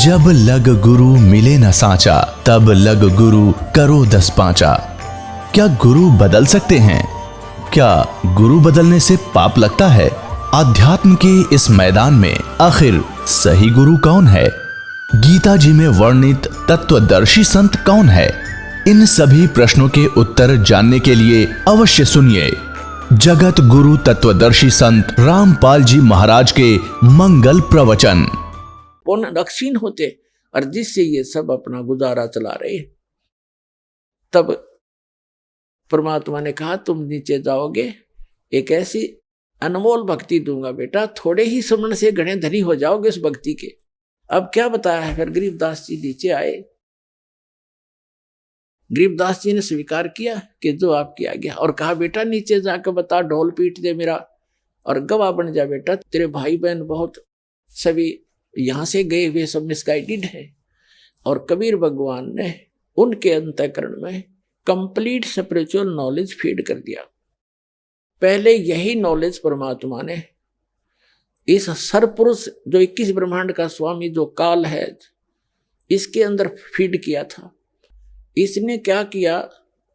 जब लग गुरु मिले न साचा, तब लग गुरु करो 10 पांचा। क्या गुरु बदल सकते हैं? क्या गुरु बदलने से पाप लगता है? अध्यात्म के इस मैदान में आखिर सही गुरु कौन है? गीता जी में वर्णित तत्वदर्शी संत कौन है? इन सभी प्रश्नों के उत्तर जानने के लिए अवश्य सुनिए जगत गुरु तत्वदर्शी संत रामपाल जी महाराज के मंगल प्रवचन। नक्षीन होते और जिससे ये सब अपना गुजारा चला रहे। तब परमात्मा ने कहा तुम नीचे जाओगे, एक ऐसी अनमोल भक्ति दूंगा बेटा, थोड़े ही सुमरण से घने धनी हो जाओगे उस भक्ति के। अब क्या बताया है? फिर गरीबदास जी नीचे आए। गरीबदास जी ने स्वीकार किया कि जो आपकी आज्ञा, और कहा बेटा नीचे जाकर बता, ढोल पीट दे मेरा और गवाह बन जा बेटा। तेरे भाई बहन बहुत सभी यहां से गए हुए सब मिसगाइडेड है, और कबीर भगवान ने उनके अंतःकरण में कंप्लीट स्पिरिचुअल नॉलेज फीड कर दिया। पहले यही नॉलेज परमात्मा ने इस सरपुरुष जो 21 ब्रह्मांड का स्वामी जो काल है इसके अंदर फीड किया था। इसने क्या किया,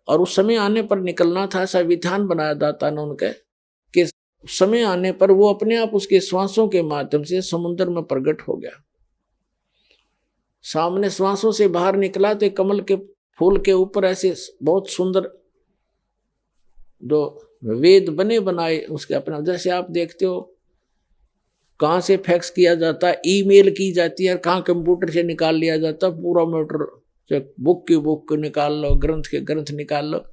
और उस समय आने पर निकलना था, ऐसा विधान बनाया दाता ने उनके कि समय आने पर वो अपने आप उसके श्वासों के माध्यम से समुद्र में प्रकट हो गया। सामने श्वासों से बाहर निकला तो कमल के फूल के ऊपर ऐसे बहुत सुंदर जो वेद बने बनाए उसके अपना, जैसे आप देखते हो कहाँ से फैक्स किया जाता है, ईमेल की जाती है, कहाँ कंप्यूटर से निकाल लिया जाता है, पूरा मैटर बुक की बुक निकाल लो, ग्रंथ के ग्रंथ निकाल लो,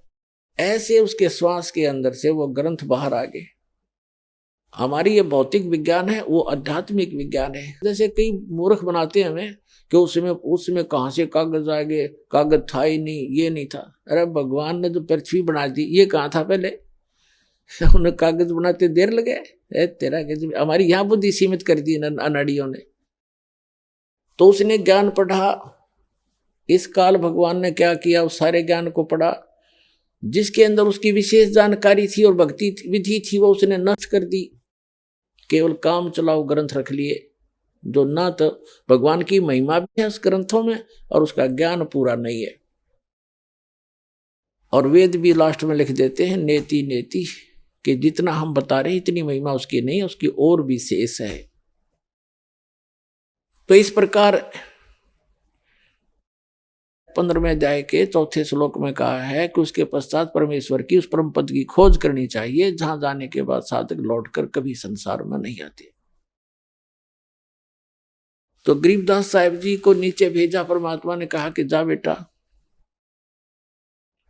ऐसे उसके श्वास के अंदर से वो ग्रंथ बाहर आ गए। हमारी ये भौतिक विज्ञान है, वो आध्यात्मिक विज्ञान है। जैसे कई मूर्ख बनाते हैं हमें कि उसमें कहाँ से कागज आ गए, कागज था ही नहीं, ये नहीं था। अरे भगवान ने जो पृथ्वी बना दी ये कहाँ था पहले? उन्हें कागज बनाते देर लगे? तेरा हमारी यहाँ बुद्धि सीमित कर दी अनाड़ियों ने। तो उसने ज्ञान पढ़ा, इस काल भगवान ने क्या किया, उस सारे ज्ञान को पढ़ा जिसके अंदर उसकी विशेष जानकारी थी और भक्ति विधि थी, वो उसने नष्ट कर दी। केवल काम चलाओ ग्रंथ रख लिए, जो ना तो भगवान की महिमा भी है उस ग्रंथों में और उसका ज्ञान पूरा नहीं है। और वेद भी लास्ट में लिख देते हैं नेति नेति, कि जितना हम बता रहे हैं इतनी महिमा उसकी नहीं है, उसकी और भी शेष है। तो इस प्रकार 15वें अध्याय के 4थे श्लोक में कहा है कि उसके पश्चात परमेश्वर की उस परम पद की खोज करनी चाहिए, जहां जाने के बाद साधक लौटकर कभी संसार में नहीं आते। तो गरीबदास साहिब जी को नीचे भेजा परमात्मा ने, कहा कि जा बेटा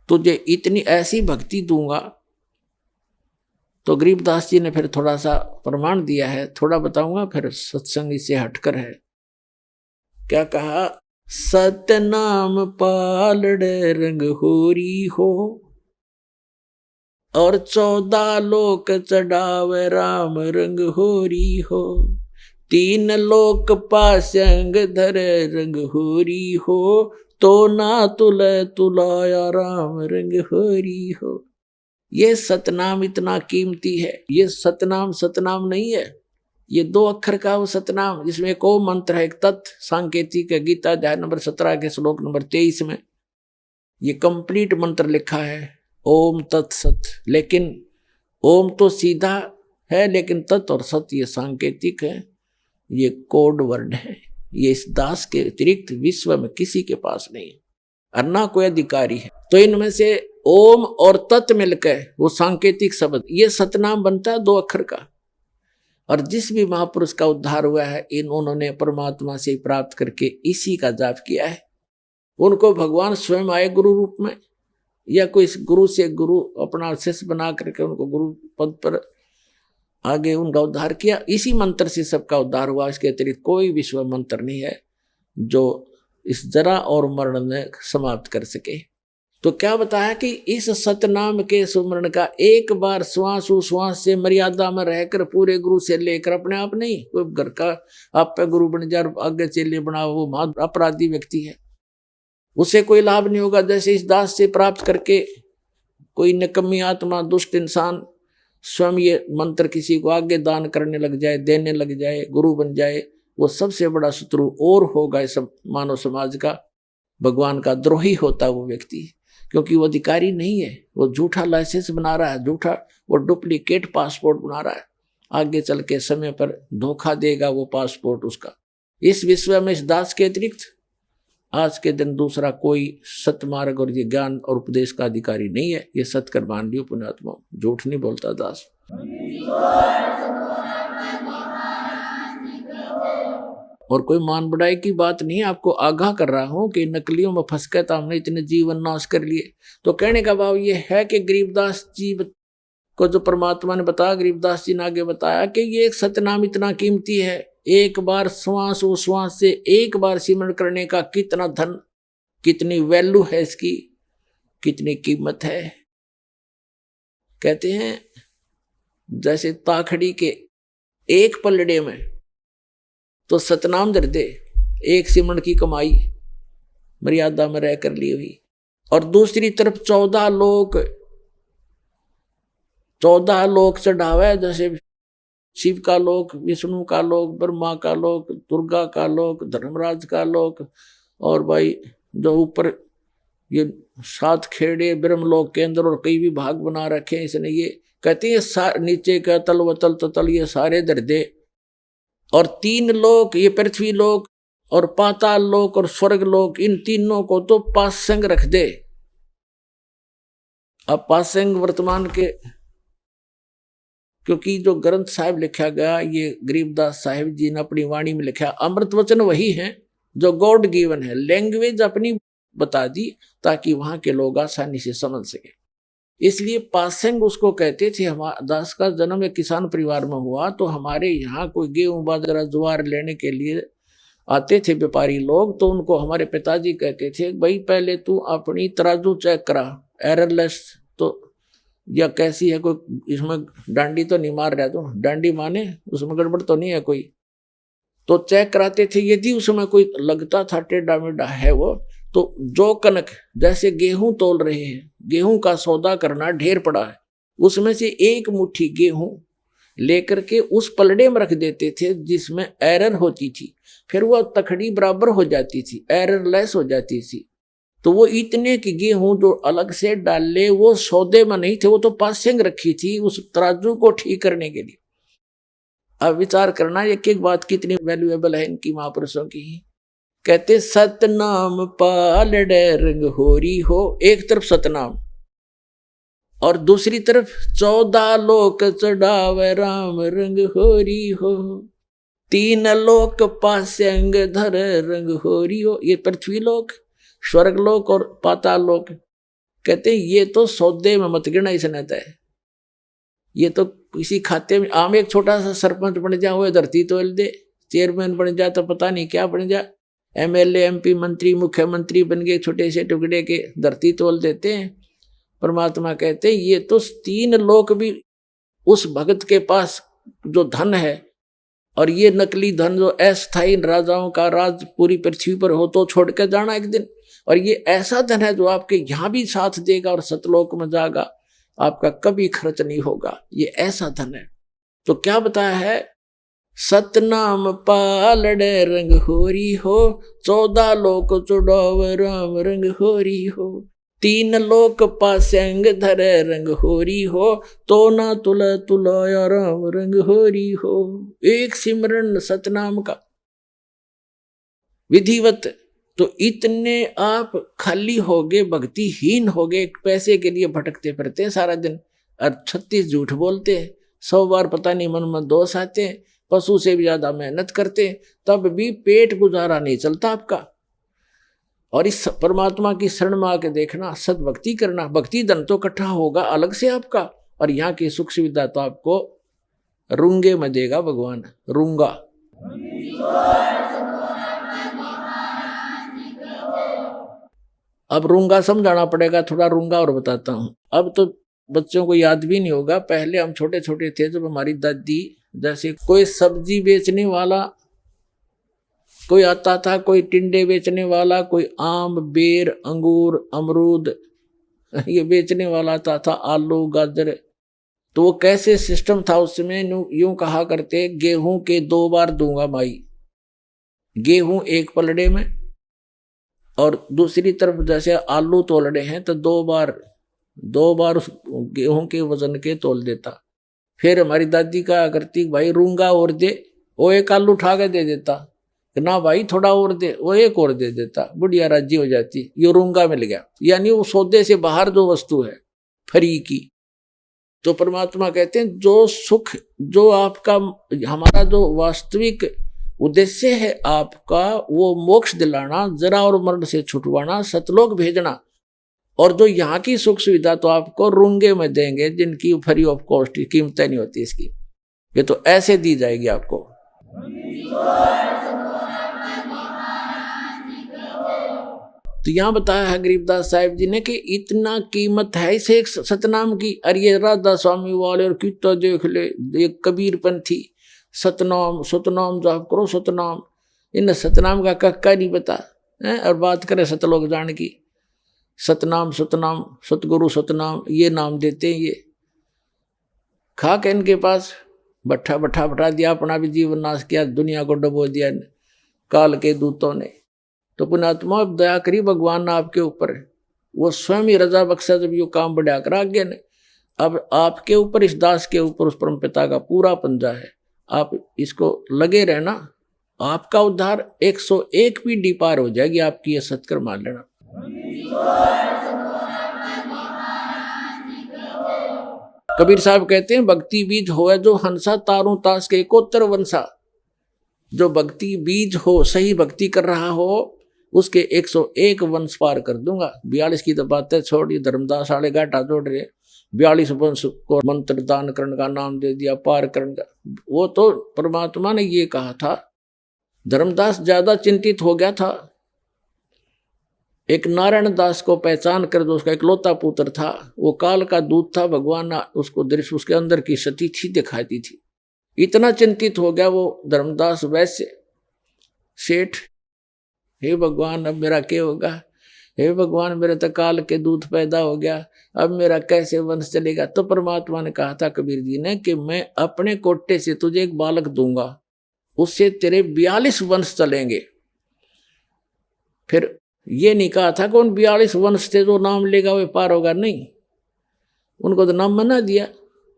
तुझे इतनी ऐसी भक्ति दूंगा। तो गरीबदास जी ने फिर थोड़ा सा प्रमाण दिया है, थोड़ा बताऊंगा, फिर सत्संग इससे हटकर है। क्या कहा? सतनाम पालड़े रंग होरी हो, और 14 लोक चढ़ावे राम रंग होरी हो, 3 लोक पासंग धरे रंग होरी हो, तो ना तुले तुलाया राम रंग होरी हो। ये सतनाम इतना कीमती है। ये सतनाम सतनाम नहीं है, ये 2 अक्षर का वो सतनाम, जिसमें एक ओम मंत्र है, एक तत् सांकेतिक है। गीता अध्याय नंबर 17 के श्लोक नंबर 23 में ये कंप्लीट मंत्र लिखा है, ओम तत्सत। लेकिन ओम तो सीधा है, लेकिन तत् और सत ये सांकेतिक है, ये कोड वर्ड है। ये इस दास के अतिरिक्त विश्व में किसी के पास नहीं है और ना कोई अधिकारी है। तो इनमें से ओम और तत् मिलकर वो सांकेतिक शब्द, ये सतनाम बनता है 2 अक्षर का। और जिस भी महापुरुष का उद्धार हुआ है, उन्होंने परमात्मा से प्राप्त करके इसी का जाप किया है। उनको भगवान स्वयं आए गुरु रूप में, या कोई गुरु से गुरु अपना शिष्य बना करके उनको गुरु पद पर आगे उनका उद्धार किया। इसी मंत्र से सबका उद्धार हुआ। इसके अतिरिक्त कोई विश्व मंत्र नहीं है जो इस जरा और मरण में समाप्त कर सके। तो क्या बताया कि इस सतनाम के सुमरण का एक बार श्वास श्वास से मर्यादा में रहकर पूरे गुरु से लेकर, अपने आप नहीं, कोई घर का आप पे गुरु बन जाए आगे चेले बनाओ, वो महा अपराधी व्यक्ति है, उसे कोई लाभ नहीं होगा। जैसे इस दास से प्राप्त करके कोई निकम्मी आत्मा दुष्ट इंसान स्वयं ये मंत्र किसी को आगे दान करने लग जाए, देने लग जाए, गुरु बन जाए, वो सबसे बड़ा शत्रु और होगा इस मानव समाज का। भगवान का द्रोही होता वो व्यक्ति, क्योंकि वो अधिकारी नहीं है, वो झूठा लाइसेंस बना रहा है, झूठा वो डुप्लीकेट पासपोर्ट बना रहा है। आगे चल के समय पर धोखा देगा वो पासपोर्ट उसका। इस विश्व में इस दास के अतिरिक्त आज के दिन दूसरा कोई सतमार्ग और ये ज्ञान और उपदेश का अधिकारी नहीं है। ये सत्कर मान लियो पुण्यात्मा, झूठ नहीं बोलता दास। और कोई मान बढ़ाई की बात नहीं, आपको आगाह कर रहा हूं कि नकलियों में फंस के तो हमने इतने जीवन नाश कर लिए। तो कहने का भाव ये है कि गरीबदास जी को जो परमात्मा ने बताया, गरीबदास जी ने आगे बताया कि ये एक सतनाम इतना कीमती है, एक बार श्वास उश्वास से एक बार सिमरण करने का कितना धन, कितनी वैल्यू है इसकी, कितनी कीमत है। कहते हैं जैसे ताखड़ी के एक पलड़े में तो सतनाम दर दे, एक सिमरण की कमाई मर्यादा में रह कर ली हुई, और दूसरी तरफ 14 लोक चढ़ावे, जैसे शिव का लोक, विष्णु का लोक, ब्रह्मा का लोक, दुर्गा का लोक, धर्मराज का लोक, और भाई जो ऊपर ये 7 खेड़े ब्रह्मलोक के अंदर और कई भी भाग बना रखे हैं इसने। ये कहते हैं नीचे का तल वतल ततल ये सारे दर दे, और 3 लोक, ये पृथ्वी लोक और पाताल लोक और स्वर्ग लोक, इन तीनों को तो पासंग रख दे। अब पासंग वर्तमान के, क्योंकि जो ग्रंथ साहिब लिखा गया ये गरीबदास साहिब जी ने अपनी वाणी में लिखा, अमृत वचन वही है जो गॉड गिवन है, लैंग्वेज अपनी बता दी ताकि वहां के लोग आसानी से समझ सके। इसलिए पासंग उसको कहते थे। हमारा दास का जन्म एक किसान परिवार में हुआ, तो हमारे यहाँ कोई गेहूं बाजरा ज्वार लेने के लिए आते थे व्यापारी लोग, तो उनको हमारे पिताजी कहते थे भाई पहले तू अपनी तराजू चेक करा, एररलेस तो या कैसी है, कोई इसमें डांडी तो नहीं मार रहा, तो डांडी माने उसमें गड़बड़ तो नहीं है कोई, तो चेक कराते थे। यदि उसमें कोई लगता था टेढ़ा मेढ़ा है वो, तो जो कनक, जैसे गेहूं तोल रहे हैं, गेहूं का सौदा करना ढेर पड़ा है, उसमें से एक मुट्ठी गेहूं लेकर के उस पलड़े में रख देते थे जिसमें एरर होती थी, फिर वह तखड़ी बराबर हो जाती थी, एररलेस हो जाती थी। तो वो इतने की गेहूं जो अलग से डाले वो सौदे में नहीं थे, वो तो पासिंग रखी थी उस तराजू को ठीक करने के लिए। अब विचार करना एक एक बात कितनी वैल्यूएबल है इनकी महापुरुषों की। कहते सतनाम पालड़े रंग होरी हो, एक तरफ सतनाम और दूसरी तरफ 14 लोक चढ़ावे राम रंग होरी हो, 3 लोक पास्यंग धर रंग होरी हो। ये पृथ्वी लोक, स्वर्ग लोक और पाताल लोक। कहते ये तो सौदे में मत गिना इसने तय, ये तो किसी खाते में। आम एक छोटा सा सरपंच बन जा, वो धरती तोल दे, चेयरमैन बन जा तो पता नहीं क्या बन जा, MLA MP मंत्री मुख्यमंत्री बन गए, छोटे से टुकड़े के धरती तोल देते हैं। परमात्मा कहते ये तो 3 लोक भी उस भगत के पास जो धन है, और ये नकली धन जो अस्थायी राजाओं का राज पूरी पृथ्वी पर हो तो छोड़ के जाना एक दिन, और ये ऐसा धन है जो आपके यहाँ भी साथ देगा और सतलोक में जाएगा, आपका कभी खर्च नहीं होगा, ये ऐसा धन है। तो क्या बताया है, सतनाम पालड़े रंग होरी हो, 14 लोक चुड़ाव राम रंग होरी हो, 3 लोक पास्यंग धरे रंग होरी हो, तो ना तुला तुलाया राम रंग होरी हो। एक सिमरन सतनाम का विधिवत, तो इतने आप खाली हो गए, भक्तिहीन हो गए, पैसे के लिए भटकते फिरते सारा दिन, और 36 झूठ बोलते, 100 बार पता नहीं मन में दोष आते, पशु से भी ज्यादा मेहनत करते, तब भी पेट गुजारा नहीं चलता आपका। और इस परमात्मा की शरण में आके देखना, सद्भक्ति करना, भक्ति धन तो इकट्ठा होगा अलग से आपका, और यहाँ की सुख सुविधा तो आपको रूंगे में देगा भगवान, रूंगा। अब रूंगा समझाना पड़ेगा थोड़ा, रूंगा और बताता हूँ। अब तो बच्चों को याद भी नहीं होगा, पहले हम छोटे छोटे थे जब हमारी दादी, जैसे कोई सब्जी बेचने वाला कोई आता था, कोई टिंडे बेचने वाला, कोई आम बेर अंगूर अमरूद ये बेचने वाला आता था, आलू गाजर। तो वो कैसे सिस्टम था उसमें, यूं कहा करते, गेहूं के 2 बार दूंगा माई, गेहूं एक पलड़े में, और दूसरी तरफ जैसे आलू तोलड़े हैं तो दो बार उस गेहूं के वजन के तोल देता। फिर हमारी दादी कहा करती, भाई रूंगा और दे, वो एक आलू उठा के दे देता, ना भाई थोड़ा और दे, वो एक और दे देता, बुढ़िया राजी हो जाती, ये रूंगा मिल गया। यानी वो सौदे से बाहर जो वस्तु है फ्री की। तो परमात्मा कहते हैं जो सुख, जो आपका हमारा जो वास्तविक उद्देश्य है आपका, वो मोक्ष दिलाना, जरा और मरण से छुटवाना, सतलोक भेजना, और जो यहाँ की सुख सुविधा तो आपको रूंगे में देंगे, जिनकी फ्री ऑफ कॉस्ट कीमतें नहीं होती इसकी, ये तो ऐसे दी जाएगी आपको। तो यहाँ बताया है गरीबदास साहिब जी ने कि इतना कीमत है इसे एक सतनाम की। अरे ये राधा स्वामी वाले और कितना देख ले, एक कबीरपंथी सतनाम सतनाम जाप करो सतनाम, इन सतनाम का कक्का नहीं पता है, और बात करें सतलोक जान की, सतनाम सतनाम सतगुरु सतनाम ये नाम देते हैं। ये खा के इनके पास बैठा दिया, अपना भी जीवन नाश किया, दुनिया को डुबो दिया काल के दूतों ने। तो पुण्यात्मा अब दया करी भगवान ने आपके ऊपर, वो स्वयं ही रजा बख्शा जब ये काम बढ़ा कर आगे ने। अब आपके ऊपर, इस दास के ऊपर उस परम पिता का पूरा पंजा है, आप इसको लगे रहना, आपका उद्धार 101 पीढ़ी पार हो जाएगी आपकी, ये सत्कर मान लेना। कबीर साहब कहते हैं भक्ति बीज होए जो हंसा, तारों तास के एकोत्तर वंशा। जो भक्ति बीज हो, सही भक्ति कर रहा हो, उसके 101 वंश पार कर दूंगा। 42 की तो बातें छोड़ी, धर्मदास वाले घाटा जोड़ रहे, 42 वंश को मंत्र दान करने का नाम दे दिया, पार करने का। वो तो परमात्मा ने ये कहा था। धर्मदास ज्यादा चिंतित हो गया था, एक नारायण दास को पहचान कर, जो उसका इकलौता पुत्र था, वो काल का दूत था, भगवान ने उसको दृश्य, उसके अंदर की सती थी दिखाती थी। इतना चिंतित हो गया वो धर्मदास वैश्य सेठ, हे भगवान अब मेरा क्या होगा, हे भगवान मेरे तो काल के दूत पैदा हो गया, अब मेरा कैसे वंश चलेगा। तो परमात्मा ने कहा था कबीर जी ने कि मैं अपने कोटे से तुझे एक बालक दूंगा, उससे तेरे 42 वंश चलेंगे। फिर ये नहीं कहा था कि उन 42 वंश से जो नाम लेगा वे पार होगा, नहीं, उनको तो नाम मना दिया।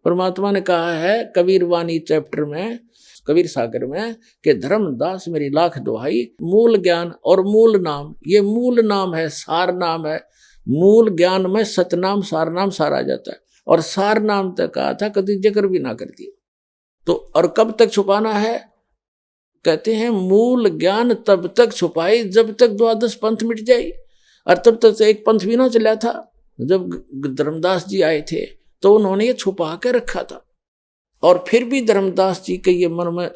परमात्मा ने कहा है कबीर वाणी चैप्टर में, कबीर सागर में, कि धर्मदास मेरी लाख दुहाई, मूल ज्ञान और मूल नाम, ये मूल नाम है, सार नाम है। मूल ज्ञान में सतनाम सार नाम सार आ जाता है, और सार नाम तक कहा था कभी जिक्र भी ना करती। तो और कब तक छुपाना है, कहते हैं मूल ज्ञान तब तक छुपाई जब तक 12 पंथ मिट जाए, और तब तक एक पंथ भी ना चला था। जब धर्मदास जी आए थे तो उन्होंने ये छुपा के रखा था, और फिर भी धर्मदास जी के ये मन में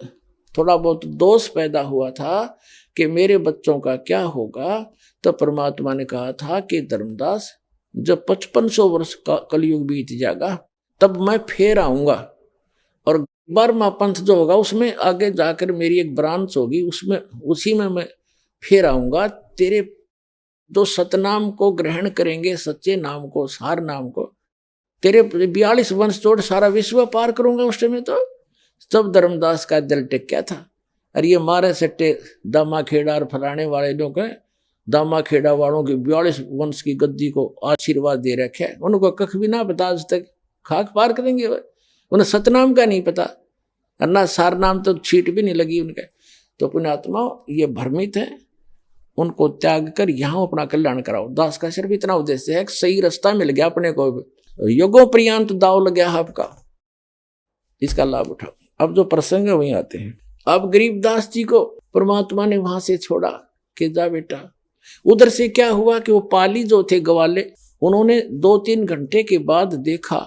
थोड़ा बहुत दोष पैदा हुआ था कि मेरे बच्चों का क्या होगा। तो परमात्मा ने कहा था कि धर्मदास जब 5500 वर्ष का कलयुग बीत जाएगा तब मैं फिर आऊंगा, और 12वां पंथ जो होगा उसमें आगे जाकर मेरी एक ब्रांच होगी, उसमें उसी में मैं फिर आऊंगा। तेरे जो सतनाम को ग्रहण करेंगे, सच्चे नाम को, सार नाम को, तेरे 42 वंश छोड़ सारा विश्व पार करूंगा उस समय। तो तब धर्मदास का दिल टिक गया था। अरे ये मारे सट्टे दामा खेड़ा और फलाने वाले लोग हैं, दामा खेड़ा वालों की 42 वंश की गद्दी को आशीर्वाद दे रखे है, उनको कख भी ना पता, आज तक खाक पार करेंगे उन्हें सतनाम का नहीं पता, और ना सार नाम तो छीट भी नहीं लगी उनके। तो पुण्यात्मा ये भ्रमित है, उनको त्याग कर यहाँ अपना कल्याण कराओ। दास का सिर्फ इतना उद्देश्य है कि सही रास्ता मिल गया अपने को, युगों पर्यंत दाव लग गया आपका, इसका लाभ उठाओ। अब जो प्रसंग है वहीं आते हैं। अब गरीबदास जी को परमात्मा ने वहां से छोड़ा कि जा बेटा। उधर से क्या हुआ कि वो पाली जो थे ग्वाले, उन्होंने 2-3 घंटे के बाद देखा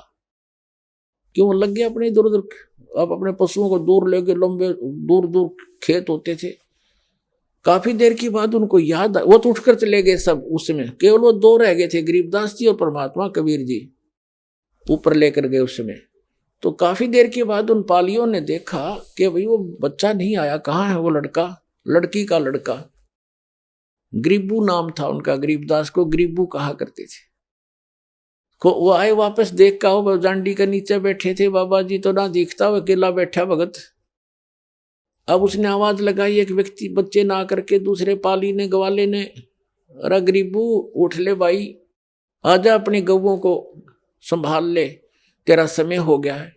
कि वो लग गया अपने इधर उधर, अब अपने पशुओं को दूर लेके, लंबे दूर दूर खेत होते थे। काफी देर के बाद उनको याद, वो तो उठकर चले गए सब, उसमें केवल वो 2 रह गए थे, गरीबदास जी और परमात्मा कबीर जी ऊपर लेकर गए उस समय। तो काफी देर के बाद उन पालियों ने देखा कि भाई वो बच्चा नहीं आया, कहाँ है वो लड़का, लड़की का लड़का। गरीबू नाम था उनका, गरीबदास को गरीबू कहा करते थे। वो आए वापस, देख का हो जांडी के नीचे बैठे थे बाबा जी, तो ना दिखता, वो अकेला बैठा भगत। अब उसने आवाज लगाई, एक व्यक्ति बच्चे ना करके दूसरे पाली ने, ग्वाले ने, अरे गरीबू उठ ले भाई, आजा अपने गऊओं को संभाल ले, तेरा समय हो गया है।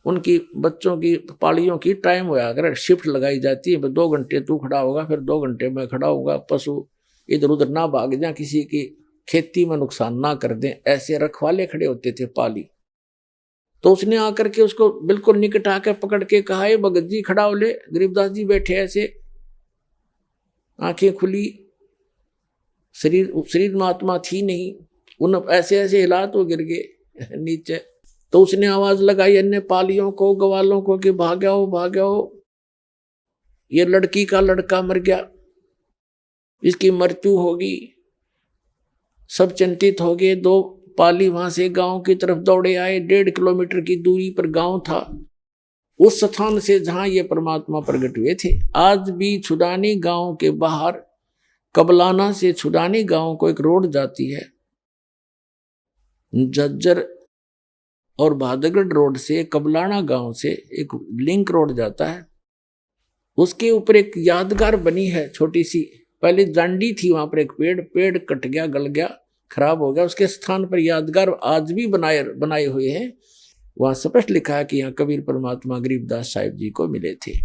उनकी बच्चों की पालियों की टाइम होया, अगर शिफ्ट लगाई जाती है, 2 घंटे तू खड़ा होगा, फिर 2 घंटे मैं खड़ा होगा, पशु इधर उधर ना भाग जाए, किसी की खेती में नुकसान ना कर दें, ऐसे रखवाले खड़े होते थे पाली। तो उसने आकर के उसको बिल्कुल निकट आकर पकड़ के कहा, है भगत जी खड़ा हो ले। गरीबदास जी बैठे ऐसे, आंखें खुली, शरीर में आत्मा थी नहीं, उन ऐसे ऐसे हिला तो गिर गए नीचे। तो उसने आवाज लगाई अन्य पालियों को, ग्वालों को कि भाग आओ, ये लड़की का लड़का मर गया, इसकी मृत्यु होगी। सब चिंतित हो गए। 2 पाली वहां से गांव की तरफ दौड़े आए। 1.5 किलोमीटर की दूरी पर गांव था, उस स्थान से जहां ये परमात्मा प्रकट हुए थे। आज भी छुडानी गांव के बाहर, कबलाना से छुडानी गांव को एक रोड जाती है, झज्जर और भादगढ़ रोड से कबलाना गांव से एक लिंक रोड जाता है। उसके ऊपर एक यादगार बनी है छोटी सी, पहले जांडी थी, वहां पर एक पेड़ कट गया, गल गया, खराब हो गया, उसके स्थान पर यादगार आज भी बनाए हुए हैं। वहां स्पष्ट लिखा है कि यहाँ कबीर परमात्मा गरीबदास साहिब जी को मिले थे।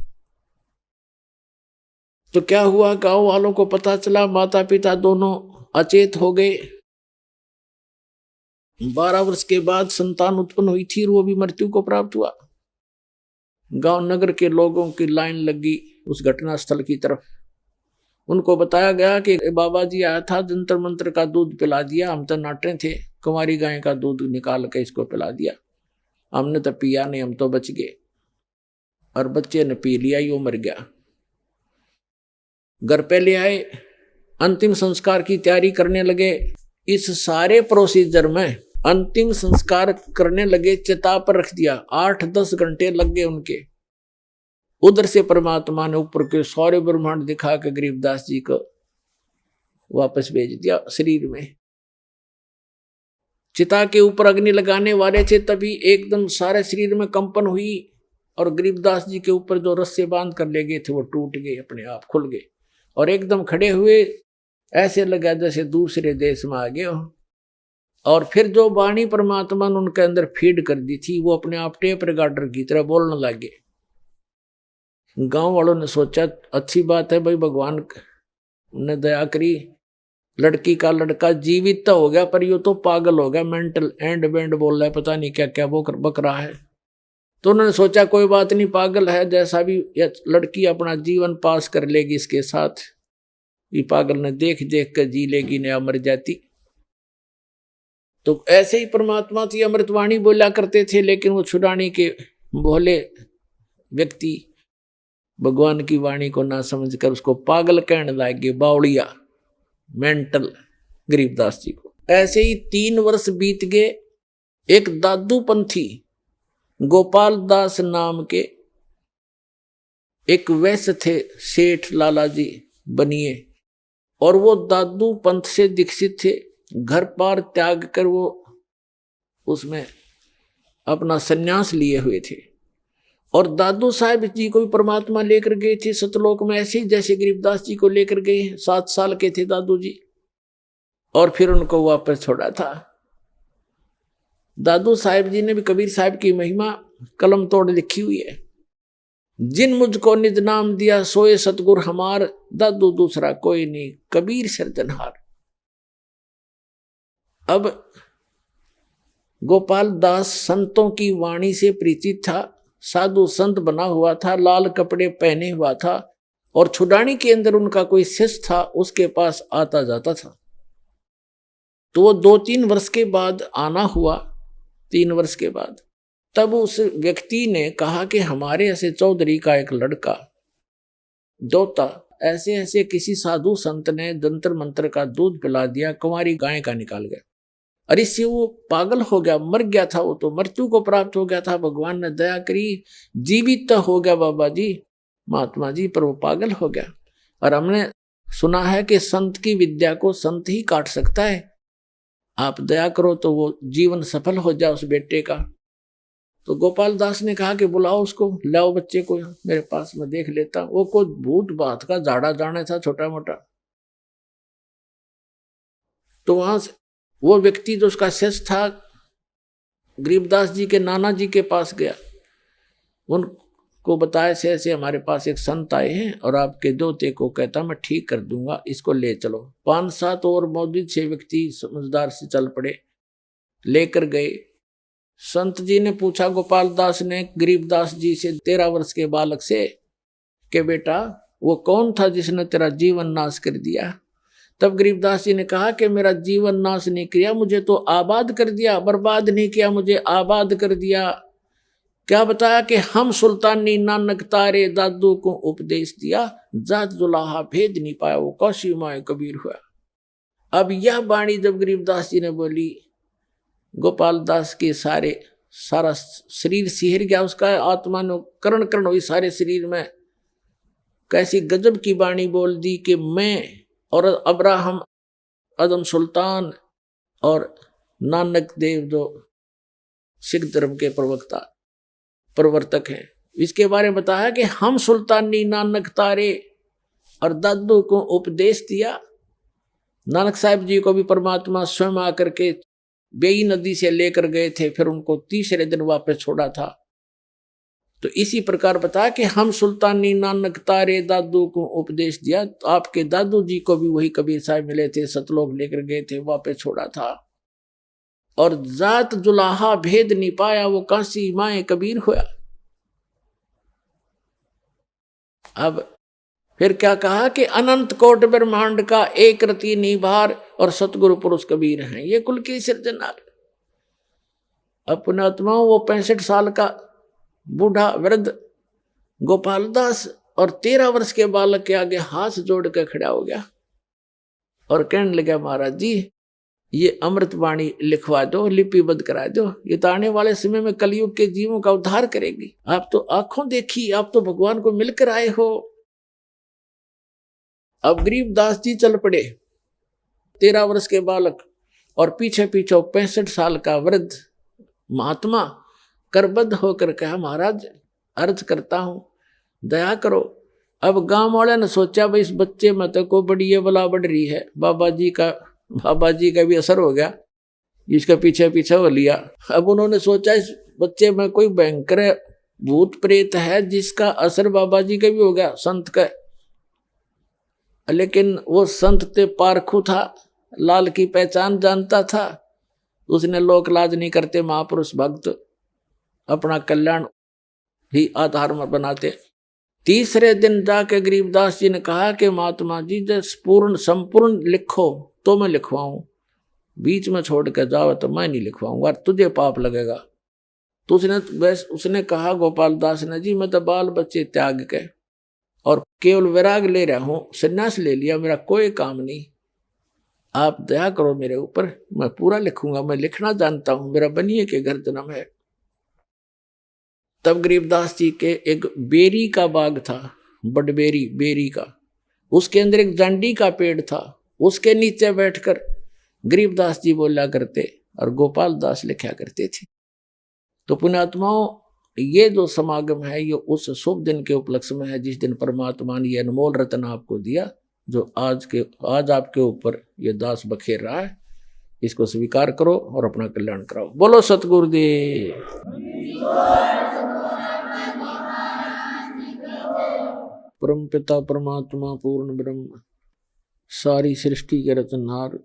तो क्या हुआ, गांव वालों को पता चला, माता पिता दोनों अचेत हो गए। 12 वर्ष के बाद संतान उत्पन्न हुई थी और वो भी मृत्यु को प्राप्त हुआ। गांव नगर के लोगों की लाइन लगी उस घटना स्थल की तरफ। उनको बताया गया कि बाबा जी आया था, जंतर मंत्र का दूध पिला दिया, हम तो नाटे थे, कुंवारी गाय का दूध निकाल के इसको पिला दिया, हमने तो पिया नहीं, हम तो बच गए। और बच्चे ने पी लिया, यो मर गया। घर पे ले आए, अंतिम संस्कार की तैयारी करने लगे। इस सारे प्रोसीजर में अंतिम संस्कार करने लगे, चिता पर रख दिया। 8-10 घंटे लग गए उनके। उधर से परमात्मा ने ऊपर के सारे ब्रह्मांड दिखा के गरीबदास जी को वापस भेज दिया शरीर में। चिता के ऊपर अग्नि लगाने वाले थे, तभी एकदम सारे शरीर में कंपन हुई और गरीबदास जी के ऊपर जो रस्से बांध कर ले गए थे वो टूट गए, अपने आप खुल गए और एकदम खड़े हुए। ऐसे लगा जैसे दूसरे देश में आ गए हो। और फिर जो वाणी परमात्मा ने उनके अंदर फीड कर दी थी, वो अपने आप टेप रिकॉर्डर की तरह बोलने लगे। गांव वालों ने सोचा अच्छी बात है भाई, भगवान ने दया करी, लड़की का लड़का जीवित तो हो गया, पर यो तो पागल हो गया, मेंटल एंड बैंड बोल रहा है, पता नहीं क्या क्या वो बक रहा है। तो उन्होंने सोचा कोई बात नहीं, पागल है, जैसा भी लड़की अपना जीवन पास कर लेगी इसके साथ, ये पागल ने देख देख कर जी लेगी, नया मर जाती। तो ऐसे ही परमात्मा थी, अमृतवाणी बोला करते थे, लेकिन वो छुड़ाने के भोले व्यक्ति भगवान की वाणी को ना समझकर उसको पागल कहने लगे, बावड़िया, मेंटल, गरीबदास जी को। ऐसे ही 3 वर्ष बीत गए। एक दादू पंथी गोपाल दास नाम के एक वैश्य थे, सेठ लाला जी बनिए, और वो दादू पंथ से दीक्षित थे। घर पार त्याग कर वो उसमें अपना सन्यास लिए हुए थे। और दादू साहब जी को भी परमात्मा लेकर गए थे सतलोक में, ऐसे ही जैसे गरीबदास जी को लेकर गए। 7 साल के थे दादू जी, और फिर उनको वापस छोड़ा था। दादू साहब जी ने भी कबीर साहब की महिमा कलम तोड़ लिखी हुई है। जिन मुझको निज नाम दिया सोए सतगुर हमार, दादू दूसरा कोई नहीं, कबीर सिरजनहार। अब गोपाल दास संतों की वाणी से परिचित था, साधु संत बना हुआ था, लाल कपड़े पहने हुआ था, और छुड़ानी के अंदर उनका कोई शिष्य था, उसके पास आता जाता था। तो वो 2-3 वर्ष के बाद आना हुआ, 3 वर्ष के बाद, तब उस व्यक्ति ने कहा कि हमारे ऐसे चौधरी का एक लड़का दोता ऐसे ऐसे किसी साधु संत ने जंतर मंत्र का दूध पिला दिया, कुंवारी गाय का निकाल गया। अरे इससे वो पागल हो गया, मर गया था, वो तो मृत्यु को प्राप्त हो गया था। भगवान ने दया करी, जीवित तो हो गया बाबा जी, महात्मा जी, पर वो पागल हो गया। और हमने सुना है कि संत की विद्या को संत ही काट सकता है। आप दया करो तो वो जीवन सफल हो जाए उस बेटे का। तो गोपाल दास ने कहा कि बुलाओ उसको, लाओ बच्चे को मेरे पास, में देख लेता। वो कोई भूत बात का झाड़ा जाने था छोटा मोटा। तो वहां से वो व्यक्ति जो उसका शिष्य था गरीबदास जी के नाना जी के पास गया, उनको बताया ऐसे ऐसे हमारे पास एक संत आए हैं और आपके दोते को कहता मैं ठीक कर दूंगा, इसको ले चलो। 5-7 और मौजूद 6 व्यक्ति समझदार से चल पड़े, लेकर गए। संत जी ने पूछा गोपाल दास ने गरीबदास जी से 13 वर्ष के बालक से कि बेटा वो कौन था जिसने तेरा जीवन नाश कर दिया? तब गरीबदास जी ने कहा कि मेरा जीवन नाश नहीं किया, मुझे तो आबाद कर दिया, बर्बाद नहीं किया, मुझे आबाद कर दिया। क्या बताया कि हम सुल्तानी नानक तारे दादू को उपदेश दिया, जात जुलाहा भेद नहीं पाया, वो कौशी माए कबीर हुआ। अब यह वाणी जब गरीबदास जी ने बोली, गोपाल दास के सारा शरीर सिहर गया, उसका आत्मा ने करण करण हुई सारे शरीर में। कैसी गजब की वाणी बोल दी कि मैं और अब्राहम अदम सुल्तान और नानक देव जो सिख धर्म के प्रवर्तक हैं, इसके बारे में बताया कि हम सुल्तानी नानक तारे और दादू को उपदेश दिया। नानक साहिब जी को भी परमात्मा स्वयं आकर के बेई नदी से लेकर गए थे, फिर उनको तीसरे दिन वापस छोड़ा था। तो इसी प्रकार बताया कि हम सुल्तानी नानक तारे दादू को उपदेश दिया। तो आपके दादू जी को भी वही कबीर साहब मिले थे, सतलोक लेकर गए थे, वापस छोड़ा था। और जात जुलाहा भेद नहीं पाया, वो काशी माए कबीर हुआ। अब फिर क्या कहा कि अनंत कोट ब्रह्मांड का एक रति निभार और सतगुरु पुरुष कबीर हैं, ये कुल की सिरजनार। अपने आत्माओं वो 65 साल का बूढ़ा वृद्ध गोपाल दास और 13 वर्ष के बालक के आगे हाथ जोड़ कर खड़ा हो गया और कहने लगा महाराज जी ये अमृत वाणी लिखवा दो, लिपिबद्ध करा दो, ये तो आने वाले समय में कलयुग के जीवों का उद्धार करेगी। आप तो आंखों देखी, आप तो भगवान को मिलकर आए हो। अब गरीबदास जी चल पड़े, 13 वर्ष के बालक और पीछे पीछे 65 साल का वृद्ध महात्मा करबद्ध होकर कहा महाराज अर्ज करता हूं दया करो। अब गांव वाले ने सोचा भाई इस बच्चे में तो को बड़ी ये बला बढ़ रही है, बाबा जी का भी असर हो गया, इसका पीछे पीछे हो लिया। अब उन्होंने सोचा इस बच्चे में कोई भयंकर भूत प्रेत है जिसका असर बाबा जी का भी हो गया, संत का। लेकिन वो संत ते पारखू था, लाल की पहचान जानता था, उसने लोक लाज नहीं करते, महापुरुष भक्त अपना कल्याण ही आधार में बनाते। तीसरे दिन जाके गरीबदास जी ने कहा कि महात्मा जी जब संपूर्ण लिखो तो मैं लिखवाऊं, बीच में छोड़ के जाओ तो मैं नहीं लिखवाऊंगा, तुझे पाप लगेगा। तो उसने कहा गोपाल दास ने जी मैं तो बाल बच्चे त्याग के और केवल वैराग ले रहा हूं, संन्यास ले लिया, मेरा कोई काम नहीं, आप दया करो मेरे ऊपर, मैं पूरा लिखूंगा, मैं लिखना जानता हूं, मेरा बनिए के घर जन्म है। तब गरीबदास जी के एक बेरी का बाग था, बडबेरी बेरी का, उसके अंदर एक जांडी का पेड़ था, उसके नीचे बैठकर गरीबदास जी बोला करते और गोपाल दास लिखा करते थे। तो पुण्यात्माओं ये जो समागम है ये उस शुभ दिन के उपलक्ष्य में है जिस दिन परमात्मा ने ये अनमोल रत्न आपको दिया, जो आज आपके ऊपर ये दास बखेर रहा है। इसको स्वीकार करो और अपना कल्याण कराओ। बोलो सतगुरुदेव। परम पिता परमात्मा पूर्ण ब्रह्म सारी सृष्टि के रचनहार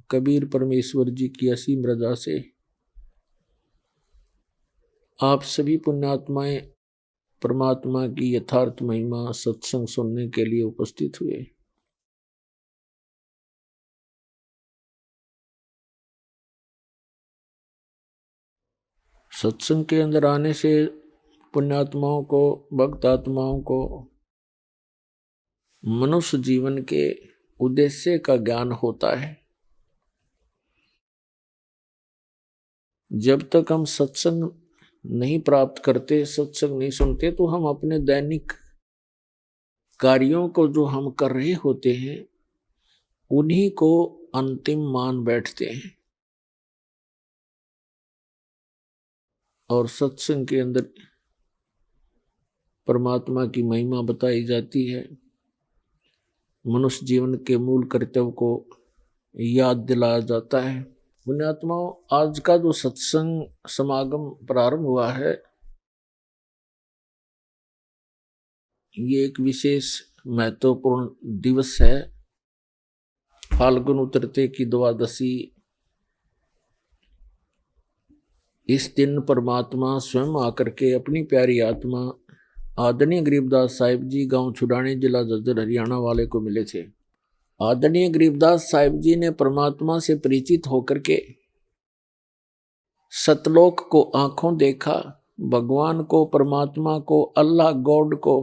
कबीर परमेश्वर जी की असीम रजा से आप सभी पुण्यात्माएं परमात्मा की यथार्थ महिमा सत्संग सुनने के लिए उपस्थित हुए। सत्संग के अंदर आने से पुण्यात्माओं को, भक्त आत्माओं को मनुष्य जीवन के उद्देश्य का ज्ञान होता है। जब तक हम सत्संग नहीं प्राप्त करते, सत्संग नहीं सुनते, तो हम अपने दैनिक कार्यों को जो हम कर रहे होते हैं उन्हीं को अंतिम मान बैठते हैं और सत्संग के अंदर परमात्मा की महिमा बताई जाती है, मनुष्य जीवन के मूल कर्तव्य को याद दिलाया जाता है। पुण्यात्माओं, आज का जो सत्संग समागम प्रारंभ हुआ है, ये एक विशेष महत्वपूर्ण दिवस है। फाल्गुन उतरते की द्वादशी। इस दिन परमात्मा स्वयं आकर के अपनी प्यारी आत्मा आदरणीय गरीबदास साहिब जी गांव छुड़ानी, जिला झज्जर, हरियाणा वाले को मिले थे। आदरणीय गरीबदास साहिब जी ने परमात्मा से परिचित होकर के सतलोक को आंखों देखा, भगवान को, परमात्मा को, अल्लाह गॉड को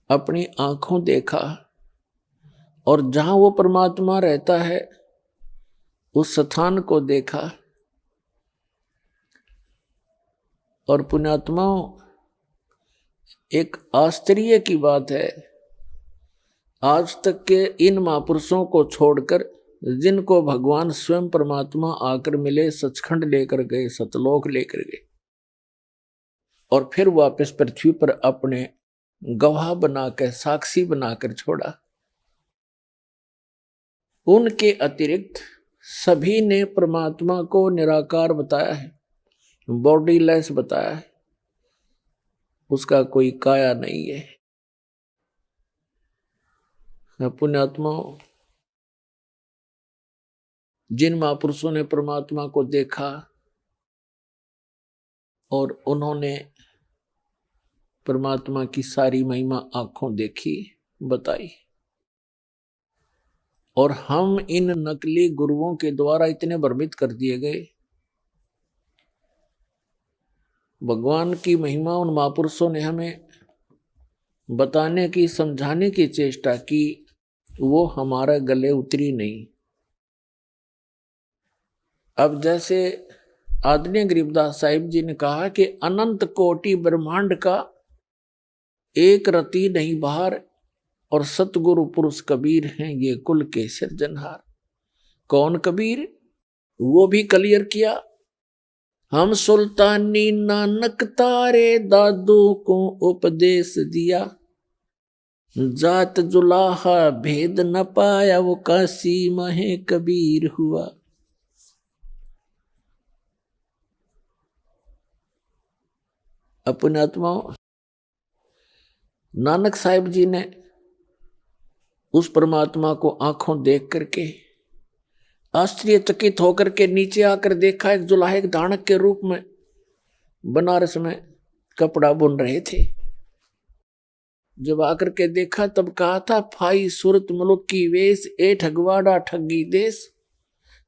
अपनी आंखों देखा, और जहां वो परमात्मा रहता है उस स्थान को देखा। और पुण्यात्माओं, एक आश्चर्य की बात है, आज तक के इन महापुरुषों को छोड़कर जिनको भगवान स्वयं परमात्मा आकर मिले, सचखंड लेकर गए, सतलोक लेकर गए, और फिर वापस पृथ्वी पर अपने गवाह बनाकर, साक्षी बनाकर छोड़ा। उनके अतिरिक्त सभी ने परमात्मा को निराकार बताया है, बॉडीलेस बताया है, उसका कोई काया नहीं है। पुण्यात्माओं, जिन महापुरुषों ने परमात्मा को देखा और उन्होंने परमात्मा की सारी महिमा आंखों देखी, बताई, और हम इन नकली गुरुओं के द्वारा इतने भ्रमित कर दिए गए। भगवान की महिमा उन महापुरुषों ने हमें बताने की, समझाने की चेष्टा की, वो हमारे गले उतरी नहीं। अब जैसे आदरणीय गरीबदास साहिब जी ने कहा कि अनंत कोटि ब्रह्मांड का एक रति नहीं बाहर, और सतगुरु पुरुष कबीर हैं ये कुल के सिरजनहार। कौन कबीर? वो भी क्लियर किया, हम सुल्तानी नानक तारे दादू को उपदेश दिया, जात जुलाहा भेद न पाया, वो काशी महे कबीर हुआ। अपने आत्माओं, नानक साहिब जी ने उस परमात्मा को आंखों देख करके आश्चर्यचकित होकर के नीचे आकर देखा, एक जुलाहे दानक के रूप में बनारस में कपड़ा बुन रहे थे। जब आकर के देखा तब कहा था, फाई सूरत मुलुक की वेश, ए ठगवाड़ा ठगी देश,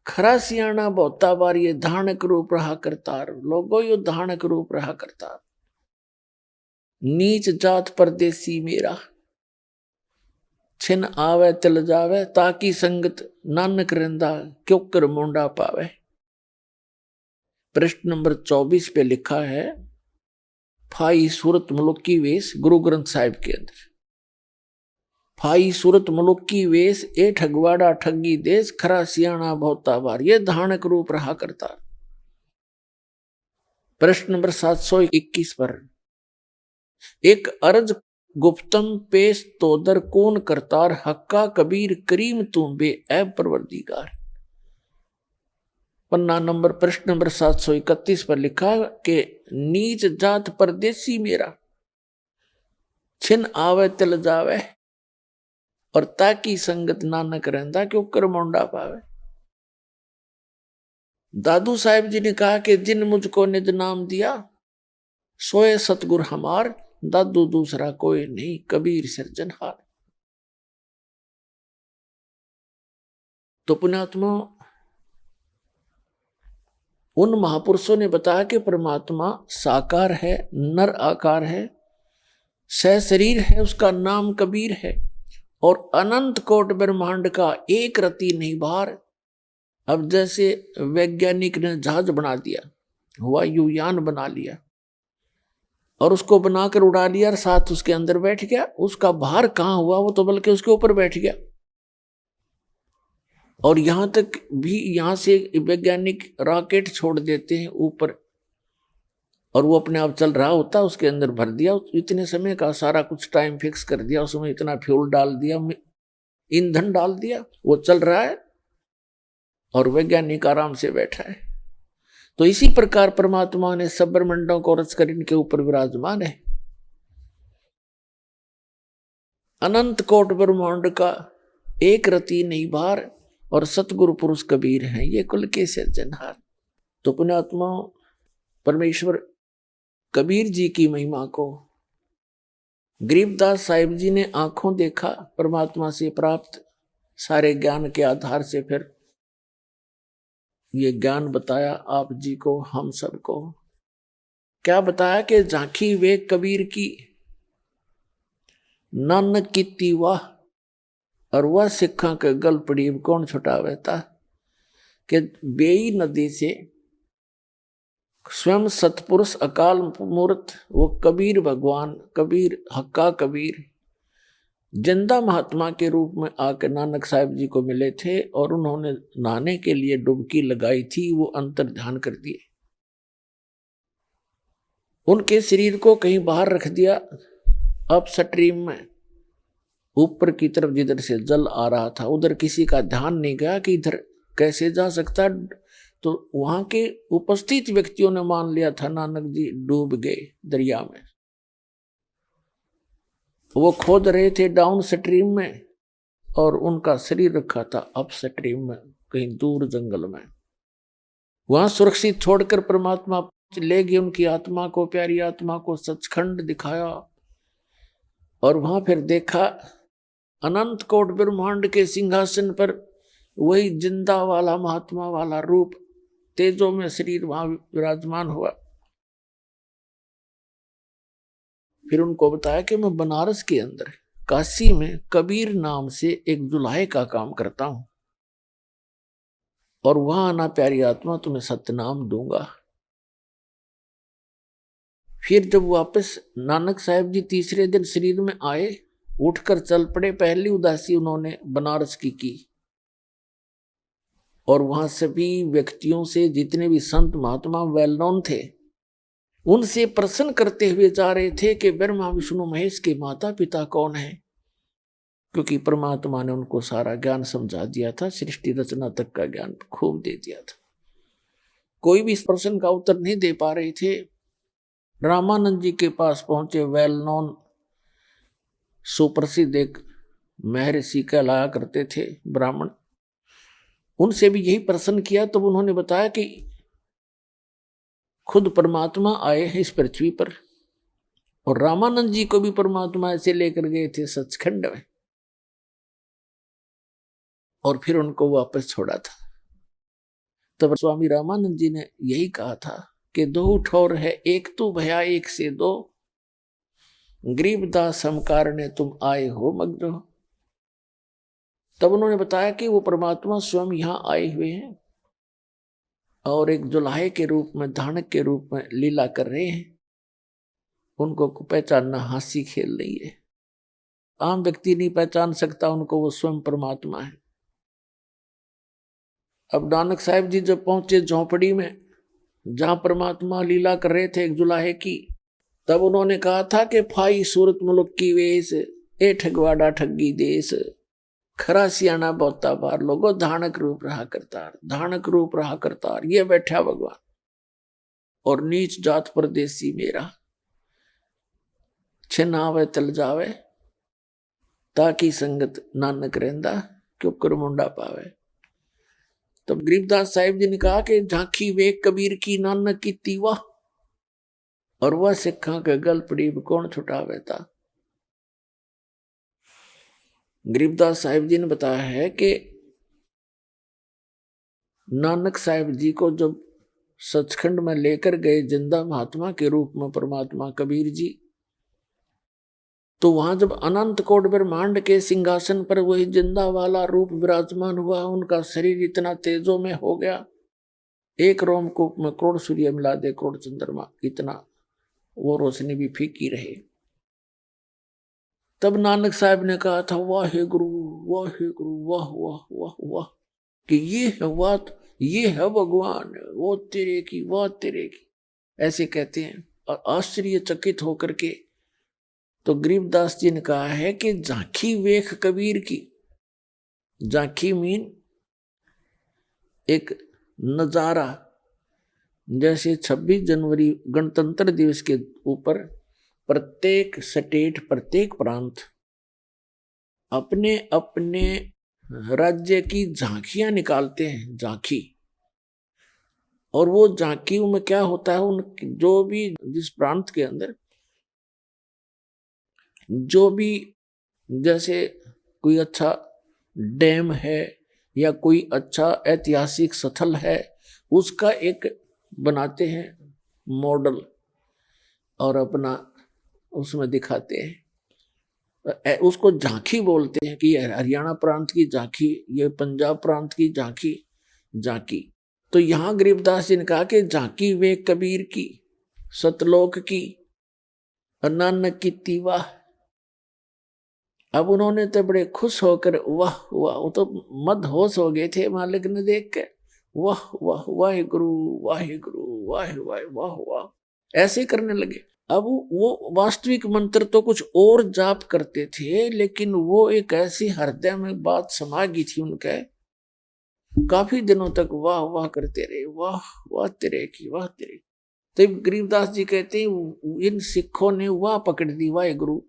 खरा सियाना बहुता बार, ये धानक रूप रहा करतार। लोगो यो धानक रूप रहा करतार, नीच जात परदेसी मेरा, छिन आवे तिल जावे, ताकि संगत नानक रंदा, क्यों कर मुंडा पावे। प्रश्न नंबर 24 पे लिखा है, फाई सूरत मुलुक की वेश, गुरु ग्रंथ साहिब के अंदर, फाई सूरत मुलुक की वेश, ए ठगवाड़ा ठगी देश, खरा सियाना बहुता बार, ये धानक रूप रहा करता। प्रश्न नंबर 721 पर, एक अर्ज गुप्तम पेश तोदर कौन करतार, हक्का कबीर करीम तुम बे ऐब परवरदिगार। पन्ना नंबर, प्रश्न नंबर 731 पर लिखा कि नीच जात परदेसी मेरा, छिन आवे तिल जावे, और ताकि संगत नानक रहंदा, क्यों कर मुंडा पावे। दादू साहिब जी ने कहा कि जिन मुझको निज नाम दिया, सोए सतगुर हमार, दादू दूसरा कोई नहीं, कबीर सिरजनहार। तो पुण्यात्मा, उन महापुरुषों ने बताया कि परमात्मा साकार है, नर आकार है, सह शरीर है, उसका नाम कबीर है, और अनंत कोट ब्रह्मांड का एक रति नहीं बाहर। अब जैसे वैज्ञानिक ने जहाज बना दिया, वायुयान बना लिया, और उसको बनाकर उड़ा लिया, और साथ उसके अंदर बैठ गया, उसका भार कहाँ हुआ, वो तो बल्कि उसके ऊपर बैठ गया। और यहां तक भी यहां से वैज्ञानिक रॉकेट छोड़ देते हैं ऊपर, और वो अपने आप चल रहा होता, उसके अंदर भर दिया, इतने समय का सारा कुछ टाइम फिक्स कर दिया, उसमें इतना फ्यूल डाल दिया, ईंधन डाल दिया, वो चल रहा है और वैज्ञानिक आराम से बैठा है। तो इसी प्रकार परमात्मा ने सब ब्रह्मांडों को रच कर इनके ऊपर विराजमान है। अनंत कोट ब्रह्मांड का एक रति नहीं भार, और सतगुरु पुरुष कबीर हैं ये कुल के सिरजनहार। तो पुण्यात्मा परमेश्वर कबीर जी की महिमा को गरीबदास साहिब जी ने आंखों देखा, परमात्मा से प्राप्त सारे ज्ञान के आधार से फिर ये ज्ञान बताया आप जी को, हम सबको। क्या बताया कि झांकी वे कबीर की नानक की वाह, और वह सिखा के गल पड़ी कौन छुटावे था। कि बेई नदी से स्वयं सतपुरुष अकाल मूर्त वो कबीर भगवान, कबीर हक्का कबीर जिंदा महात्मा के रूप में आकर नानक साहिब जी को मिले थे, और उन्होंने नहाने के लिए डुबकी लगाई थी, वो अंतर ध्यान कर दिए, उनके शरीर को कहीं बाहर रख दिया, अब स्ट्रीम में ऊपर की तरफ जिधर से जल आ रहा था उधर किसी का ध्यान नहीं गया कि इधर कैसे जा सकता। तो वहां के उपस्थित व्यक्तियों ने मान लिया था नानक जी डूब गए दरिया में। वो खोद रहे थे डाउन स्ट्रीम में, और उनका शरीर रखा था अप स्ट्रीम में, कहीं दूर जंगल में। वहां सुरक्षित छोड़कर परमात्मा ले गए उनकी आत्मा को, प्यारी आत्मा को सचखंड दिखाया, और वहां फिर देखा अनंत कोट ब्रह्मांड के सिंहासन पर वही जिंदा वाला महात्मा वाला रूप तेजों में शरीर वहां विराजमान हुआ। फिर उनको बताया कि मैं बनारस के अंदर काशी में कबीर नाम से एक जुलाहे का काम करता हूं, और वहां आना प्यारी आत्मा तुम्हें सत्यनाम दूंगा। फिर जब वापस नानक साहिब जी तीसरे दिन शरीर में आए, उठकर चल पड़े। पहली उदासी उन्होंने बनारस की, और वहां सभी व्यक्तियों से, जितने भी संत महात्मा वेल नोन थे, उनसे प्रश्न करते हुए जा रहे थे कि ब्रह्मा विष्णु महेश के माता पिता कौन है, क्योंकि परमात्मा ने उनको सारा ज्ञान समझा दिया था, सृष्टि रचना तक का ज्ञान खूब दे दिया था। कोई भी इस प्रश्न का उत्तर नहीं दे पा रहे थे। रामानंद जी के पास पहुंचे वेल नोन सुप्रसिद्ध एक महर्षि कहलाया करते थे ब्राह्मण, उनसे भी यही प्रश्न किया। तब उन्होंने बताया कि खुद परमात्मा आए हैं इस पृथ्वी पर, और रामानंद जी को भी परमात्मा ऐसे लेकर गए थे सचखंड में, और फिर उनको वापस छोड़ा था। तब स्वामी रामानंद जी ने यही कहा था कि दो ठोर है एक तू भया एक से दो, गरीबदास हम कारणे तुम आए हो मग्न। तब उन्होंने बताया कि वो परमात्मा स्वयं यहां आए हुए हैं, और एक जुलाहे के रूप में, धानक के रूप में लीला कर रहे हैं। उनको पहचानना हास्य खेल नहीं है, आम व्यक्ति नहीं पहचान सकता उनको, वो स्वयं परमात्मा है। अब नानक साहिब जी जब पहुंचे झोंपड़ी में जहां परमात्मा लीला कर रहे थे एक जुलाहे की, तब उन्होंने कहा था कि फाई सूरत मुल्क की वेश, ए ठगवाड़ा ठगी देश, खरा सियाना बहुता बार लोगो, धानक रूप रहा करतार, धानक रूप रहा करतार, ये बैठा भगवान, और नीच जात परदेसी मेरा, छिन आवे तल जावे, ताकि संगत नानक रहंदा, क्यों कर मुंडा पावे। तब गरीबदास साहिब जी ने कहा कि झांकी वे कबीर की नानक की तीवा, और वह सिखा के गल पड़ी कौन छुटावे था। गरीबदास साहिब जी ने बताया है कि नानक साहिब जी को जब सचखंड में लेकर गए जिंदा महात्मा के रूप में परमात्मा कबीर जी, तो वहां जब अनंत कोट ब्रह्मांड के सिंहासन पर वही जिंदा वाला रूप विराजमान हुआ, उनका शरीर इतना तेजों में हो गया, एक रोमकूप में करोड़ सूर्य मिला दे करोड़ चंद्रमा, इतना वो रोशनी भी फीकी रहे। तब नानक साहब ने कहा था वाहे गुरु वाह वाह वाह वाह वाह। कि ये है बात, ये है भगवान, वो तेरे की, वो तेरे की, ऐसे कहते हैं। और आश्चर्यचकित होकर के तो गरीबदास जी ने कहा है कि झांकी वेख कबीर की। झांकी मीन एक नजारा, जैसे 26 जनवरी गणतंत्र दिवस के ऊपर प्रत्येक स्टेट, प्रत्येक प्रांत अपने अपने राज्य की झांकियां निकालते हैं, झांकी। और वो झांकियों में क्या होता है, उन जो भी जिस प्रांत के अंदर जो भी, जैसे कोई अच्छा डैम है या कोई अच्छा ऐतिहासिक स्थल है, उसका एक बनाते हैं मॉडल और अपना उसमें दिखाते हैं। उसको झांकी बोलते हैं कि ये हरियाणा प्रांत की झांकी, ये पंजाब प्रांत की झांकी, झांकी। तो यहां गरीबदास जी ने कहा कि झांकी वे कबीर की, सतलोक की, नानक की तीवा। अब उन्होंने तो बड़े खुश होकर वाह वाह, वो तो मदहोश हो गए थे मालिक ने देख के, वाह वाह वाहिगुरु वाहिगुरु वाह वाह वाह वाह, ऐसे करने लगे। अब वो वास्तविक मंत्र तो कुछ और जाप करते थे, लेकिन वो एक ऐसी हृदय में बात समा गई थी उनके, काफी दिनों तक वाह वाह करते रहे, वाह वाह तेरे की, वाह तेरे। तो गरीबदास जी कहते हैं इन सिखों ने वाह पकड़ दी, वाहिगुरु।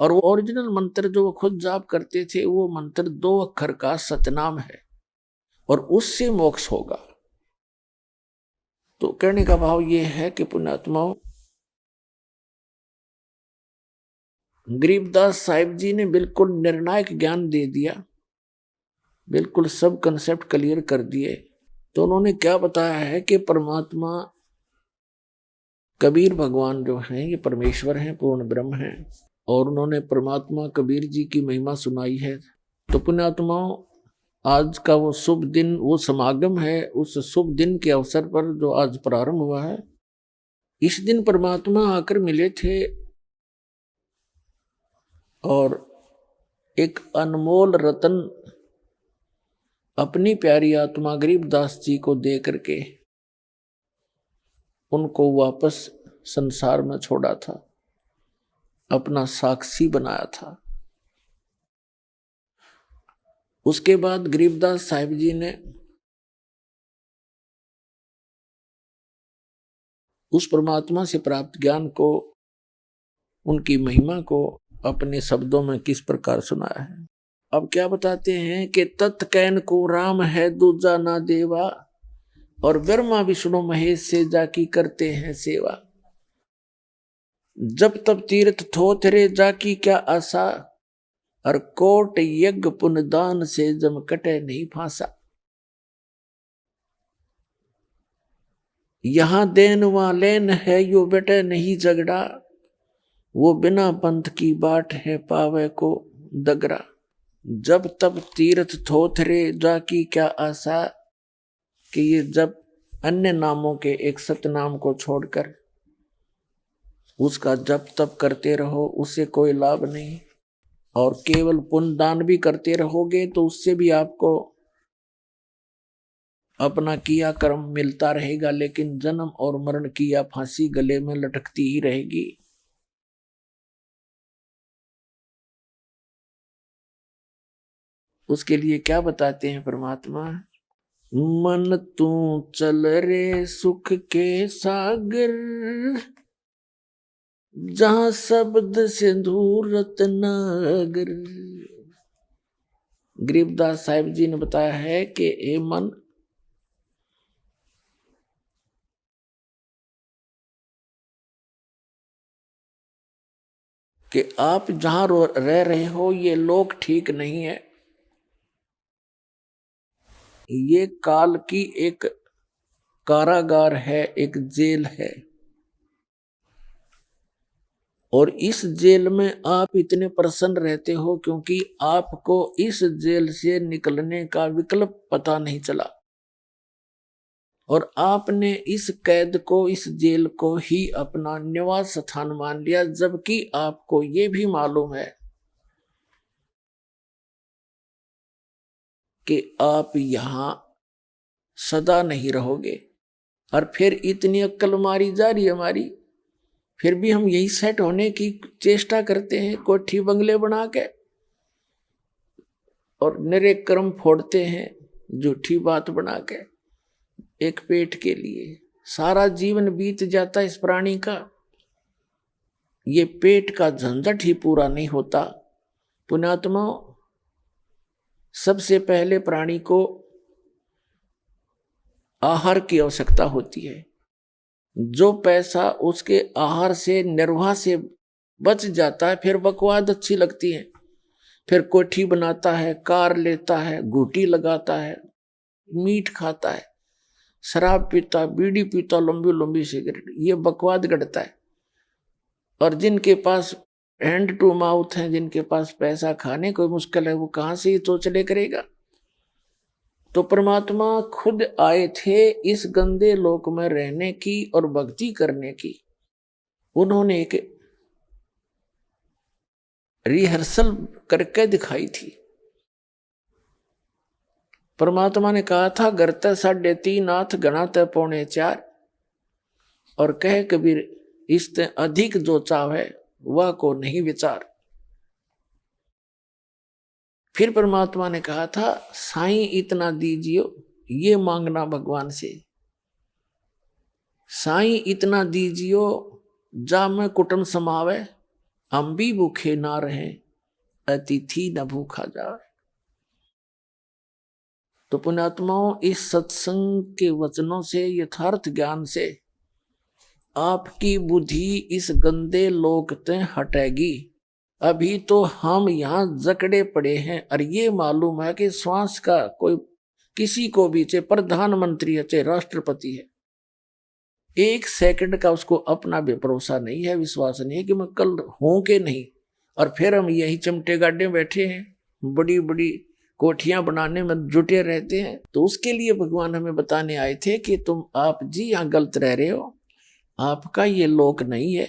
और वो ओरिजिनल मंत्र जो वो खुद जाप करते थे, वो मंत्र 2 अक्षर का सतनाम है, और उससे मोक्ष होगा। तो कहने का भाव ये है कि पुण्यात्माओं, गरीबदास साहिब जी ने बिल्कुल निर्णायक ज्ञान दे दिया, बिल्कुल सब कंसेप्ट क्लियर कर दिए। तो उन्होंने क्या बताया है कि परमात्मा कबीर भगवान जो हैं ये परमेश्वर हैं, पूर्ण ब्रह्म हैं। और उन्होंने परमात्मा कबीर जी की महिमा सुनाई है। तो पुण्यात्माओं, आज का वो शुभ दिन, वो समागम है, उस शुभ दिन के अवसर पर जो आज प्रारंभ हुआ है, इस दिन परमात्मा आकर मिले थे और एक अनमोल रतन अपनी प्यारी आत्मा गरीबदास जी को दे करके उनको वापस संसार में छोड़ा था, अपना साक्षी बनाया था। उसके बाद गरीबदास साहिब जी ने उस परमात्मा से प्राप्त ज्ञान को, उनकी महिमा को अपने शब्दों में किस प्रकार सुनाया है। अब क्या बताते हैं कि तत्कैन को राम है दूजा ना देवा, और ब्रह्मा विष्णु महेश से जाकी करते हैं सेवा। जब तब तीर्थ थोथरे जाकी क्या आशा, और कोट यज्ञ पुनदान से जम कटे नहीं फांसा। यहां देन वहां लेन है, यो बेटे नहीं झगड़ा, वो बिना पंथ की बाट है पावे को दगरा। जब तब तीर्थ थोथरे जाकी क्या आशा, कि ये जब अन्य नामों के एक सतनाम को छोड़कर उसका जप तप करते रहो, उससे कोई लाभ नहीं। और केवल पुण्य दान भी करते रहोगे तो उससे भी आपको अपना किया कर्म मिलता रहेगा, लेकिन जन्म और मरण की या फांसी गले में लटकती ही रहेगी। उसके लिए क्या बताते हैं परमात्मा, मन तू चल रे सुख के सागर, जहां शब्द सिंधु रत्नागर। गरीबदास साहिब जी ने बताया है कि ए मन, कि आप जहां रह रहे हो ये लोक ठीक नहीं है, ये काल की एक कारागार है, एक जेल है। और इस जेल में आप इतने प्रसन्न रहते हो क्योंकि आपको इस जेल से निकलने का विकल्प पता नहीं चला, और आपने इस कैद को, इस जेल को ही अपना निवास स्थान मान लिया, जबकि आपको ये भी मालूम है कि आप यहां सदा नहीं रहोगे, और फिर इतनी अक्ल मारी जा रही हमारी, फिर भी हम यही सेट होने की चेष्टा करते हैं, कोठी बंगले बना के, और निरे कर्म फोड़ते हैं झूठी बात बना के एक पेट के लिए। सारा जीवन बीत जाता इस प्राणी का, ये पेट का झंझट ही पूरा नहीं होता। पुण्यात्मा, सबसे पहले प्राणी को आहार की आवश्यकता होती है। जो पैसा उसके आहार से निर्वाह से बच जाता है, फिर बकवाद अच्छी लगती है, फिर कोठी बनाता है, कार लेता है, घूटी लगाता है, मीट खाता है, शराब पीता, बीड़ी पीता, लंबी लंबी सिगरेट, ये बकवाद गढ़ता है। और जिनके पास हैंड टू माउथ है, जिनके पास पैसा खाने को मुश्किल है, वो कहाँ से ये तो चले करेगा। तो परमात्मा खुद आए थे इस गंदे लोक में रहने की और भक्ति करने की। उन्होंने एक रिहर्सल करके दिखाई थी। परमात्मा ने कहा था, घर ते 3.5 हाथ, घना ते 3.25, और कहे कबीर, इससे अधिक जो चाहे वह को नहीं विचार। फिर परमात्मा ने कहा था, साईं इतना दीजियो, ये मांगना भगवान से। साईं इतना दीजियो, जा में कुटुंब समावे, हम भी भूखे ना रहे, अतिथि न भूखा जावे। तो पुण्यात्माओं, इस सत्संग के वचनों से, यथार्थ ज्ञान से आपकी बुद्धि इस गंदे लोक से हटेगी। अभी तो हम यहाँ जकड़े पड़े हैं, और ये मालूम है कि श्वास का कोई किसी को भी, चाहे प्रधानमंत्री है चाहे राष्ट्रपति है, 1 सेकंड का उसको अपना भी भरोसा नहीं है, विश्वास नहीं है कि मैं कल हूं कि नहीं। और फिर हम यही चमटे गाड्डे बैठे हैं, बड़ी बड़ी कोठियां बनाने में जुटे रहते हैं। तो उसके लिए भगवान हमें बताने आए थे कि तुम आप जी यहाँ गलत रह रहे हो, आपका ये लोक नहीं है,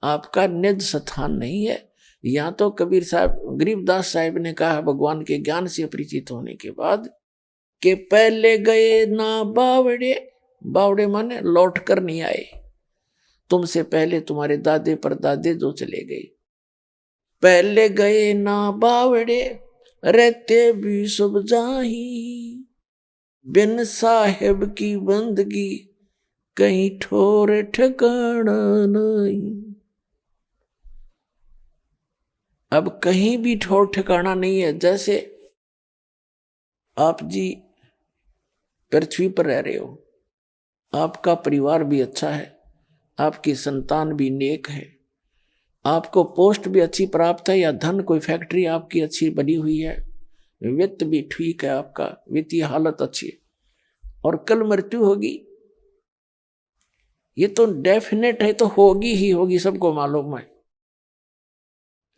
आपका निज स्थान नहीं है। यहाँ तो कबीर साहब, गरीबदास साहिब ने कहा भगवान के ज्ञान से परिचित होने के बाद, कि पहले गए ना बावड़े, बावड़े माने लौट कर नहीं आए, तुमसे पहले तुम्हारे दादे परदादे जो चले गए। पहले गए ना बावड़े, रहते भी सब जाही, बिन साहेब की बंदगी कहीं ठोर ठिकाना नहीं। अब कहीं भी ठोर ठिकाना नहीं है। जैसे आप जी पृथ्वी पर रह रहे हो, आपका परिवार भी अच्छा है, आपकी संतान भी नेक है, आपको पोस्ट भी अच्छी प्राप्त है, या धन कोई फैक्ट्री आपकी अच्छी बनी हुई है, वित्त भी ठीक है, आपका वित्तीय हालत अच्छी है, और कल मृत्यु होगी, ये तो डेफिनेट है, तो होगी ही होगी, सबको मालूम है।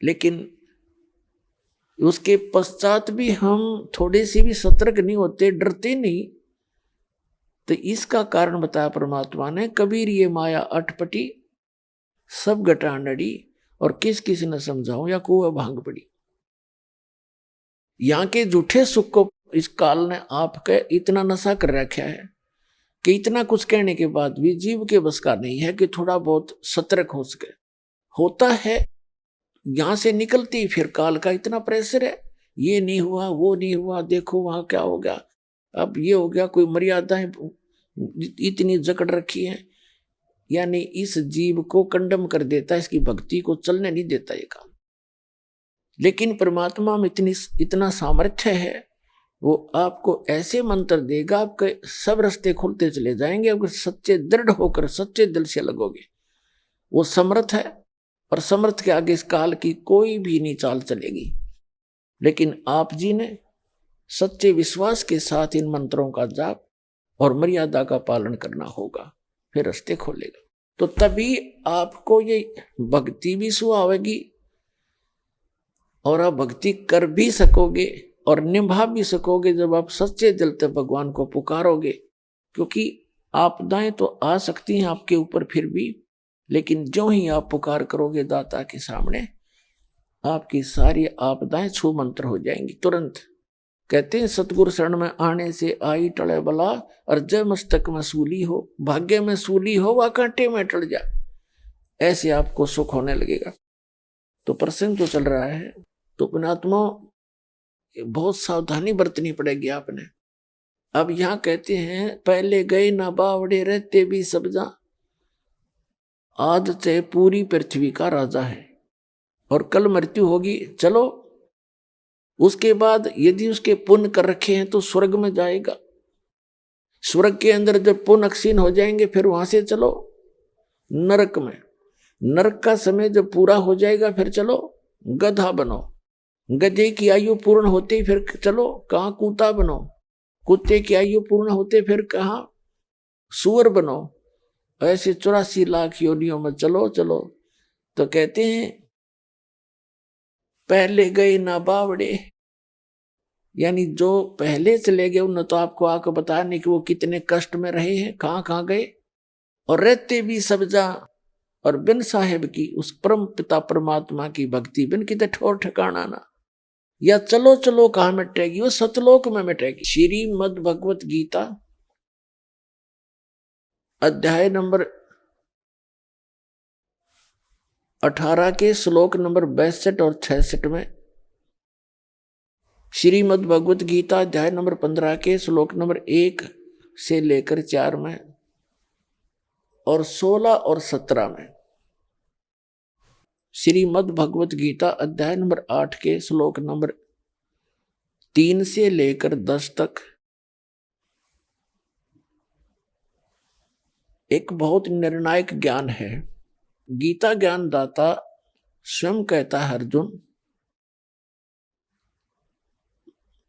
लेकिन उसके पश्चात भी हम थोड़े से भी सतर्क नहीं होते, डरते नहीं। तो इसका कारण बताया परमात्मा ने, कबीर ये माया अटपटी, सब घटा नड़ी, और किस किस ने समझाऊं या कुआ भांग पड़ी। यहाँ के झूठे सुख को इस काल ने आपके इतना नशा कर रखा है कि इतना कुछ कहने के बाद भी जीव के बस का नहीं है कि थोड़ा बहुत सतर्क हो सके। होता है, यहां से निकलते ही फिर काल का इतना प्रेशर है, ये नहीं हुआ, वो नहीं हुआ, देखो वहां क्या हो गया, अब ये हो गया, कोई मर्यादाएं इतनी जकड़ रखी है, यानी इस जीव को कंडम कर देता है, इसकी भक्ति को चलने नहीं देता ये काम। लेकिन परमात्मा में इतना सामर्थ्य है, वो आपको ऐसे मंत्र देगा, आपके सब रास्ते खुलते चले जाएंगे, अगर सच्चे दृढ़ होकर सच्चे दिल से लगोगे। वो समर्थ है, और समर्थ के आगे इस काल की कोई भी नहीं चाल चलेगी। लेकिन आप जी ने सच्चे विश्वास के साथ इन मंत्रों का जाप और मर्यादा का पालन करना होगा, फिर रास्ते खोलेगा। तो तभी आपको ये भक्ति भी सुहावेगी, और आप भक्ति कर भी सकोगे और निभा भी सकोगे, जब आप सच्चे दिल से भगवान को पुकारोगे। क्योंकि आपदाएं तो आ सकती हैं आपके ऊपर फिर भी, लेकिन जो ही आप पुकार करोगे दाता के सामने, आपकी सारी आपदाएं छू मंत्र हो जाएंगी तुरंत। कहते हैं सतगुरु शरण में आने से आई टले बला, और जय मस्तक में सूली हो, भाग्य में सूली हो वह कांटे में टल जा, ऐसे आपको सुख होने लगेगा। तो प्रसंग जो चल रहा है, तो पुणात्मा बहुत सावधानी बरतनी पड़ेगी आपने। अब यहां कहते हैं पहले गए ना बावड़े रहते भी सब्जा, आज से पूरी पृथ्वी का राजा है और कल मृत्यु होगी। चलो उसके बाद यदि उसके पुण्य कर रखे हैं तो स्वर्ग में जाएगा। स्वर्ग के अंदर जब पुण्य क्षीण हो जाएंगे फिर वहां से चलो नरक में। नरक का समय जब पूरा हो जाएगा फिर चलो गधा बनो। गधे की आयु पूर्ण होते फिर चलो कहाँ कुत्ता बनो। कुत्ते की आयु पूर्ण होते फिर कहाँ सुअर बनो। ऐसे 84 लाख योनियों में चलो चलो। तो कहते हैं पहले गए ना बावड़े, यानी जो पहले चले गए उन्होंने तो आपको आकर बताया नहीं कि वो कितने कष्ट में रहे हैं, कहाँ कहाँ गए। और रहते भी सब्जा, और बिन साहेब की उस परम पिता परमात्मा की भक्ति बिन किते ठोर ठिकाना ना। या चलो चलो कहाँ मिटेगी, वो सतलोक में मिटेगी। श्रीमद् भगवत गीता अध्याय नंबर 18 के श्लोक नंबर 62 और 66 में, श्रीमद् भगवत गीता अध्याय नंबर 15 के श्लोक नंबर 1 से लेकर 4 में, और 16 और 17 में, श्रीमद् भगवत गीता अध्याय नंबर 8 के श्लोक नंबर 3 से लेकर 10 तक एक बहुत निर्णायक ज्ञान है। गीता ज्ञान दाता स्वयं कहता है अर्जुन,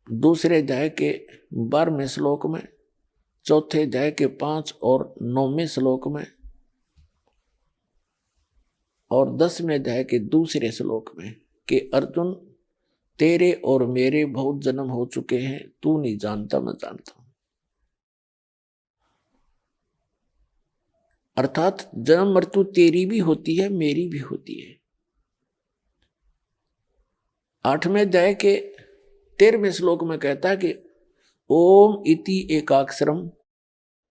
दूसरे अध्याय के 12वें श्लोक में, चौथे अध्याय के 5 और 9वें श्लोक में, और 10वें अध्याय के दूसरे श्लोक में कि अर्जुन तेरे और मेरे बहुत जन्म हो चुके हैं, तू नहीं जानता मैं जानता हूं। अर्थात जन्म मृत्यु तेरी भी होती है मेरी भी होती है। 8वें अध्याय के 13वें श्लोक में कहता है कि ओम इति एकाक्षरम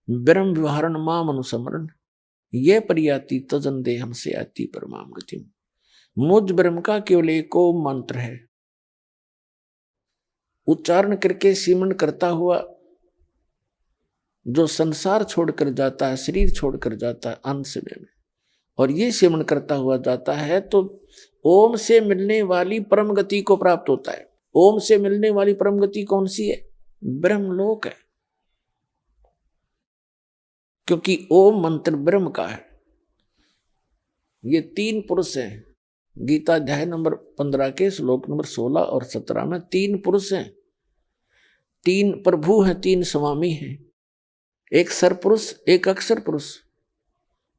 ब्रह्म व्यवहारण माम अनुसमरण ये परियाति तजन देहम से आती परमाम गति। मुझ ब्रह्म का केवल एक मंत्र है, उच्चारण करके सिमरण करता हुआ जो संसार छोड़कर जाता है, शरीर छोड़कर जाता है अंत में, और ये सिमरण करता हुआ जाता है तो ओम से मिलने वाली परम गति को प्राप्त होता है। ओम से मिलने वाली परम गति कौन सी है? ब्रह्मलोक है, क्योंकि ओम मंत्र ब्रह्म का है। ये 3 पुरुष हैं। गीता अध्याय नंबर 15 के श्लोक नंबर 16 और 17 में 3 पुरुष हैं, 3 प्रभु हैं, 3 स्वामी हैं, एक सरपुरुष, एक अक्षर पुरुष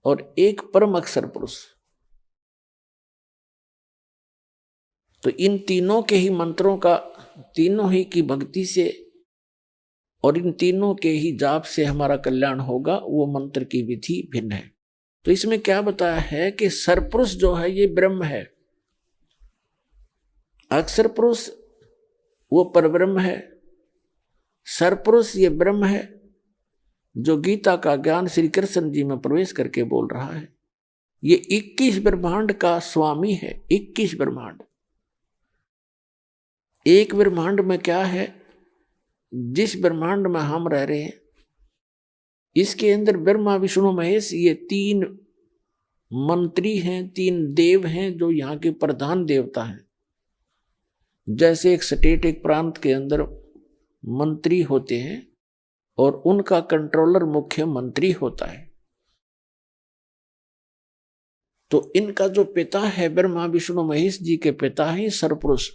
और एक परम अक्षर पुरुष। तो इन तीनों के ही मंत्रों का, तीनों ही की भक्ति से और इन तीनों के ही जाप से हमारा कल्याण होगा। वो मंत्र की विधि भिन्न है। तो इसमें क्या बताया है कि सरपुरुष जो है ये ब्रह्म है, अक्षर पुरुष वो परब्रह्म है, सरपुरुष ये ब्रह्म है जो गीता का ज्ञान श्री कृष्ण जी में प्रवेश करके बोल रहा है। ये 21 ब्रह्मांड का स्वामी है। 21 ब्रह्मांड, एक ब्रह्मांड में क्या है, जिस ब्रह्मांड में हम रह रहे हैं इसके अंदर ब्रह्मा विष्णु महेश ये 3 मंत्री हैं, 3 देव हैं जो यहाँ के प्रधान देवता हैं। जैसे एक स्टेट, एक प्रांत के अंदर मंत्री होते हैं और उनका कंट्रोलर मुख्य मंत्री होता है, तो इनका जो पिता है ब्रह्मा विष्णु महेश जी के पिता ही सरपुरुष,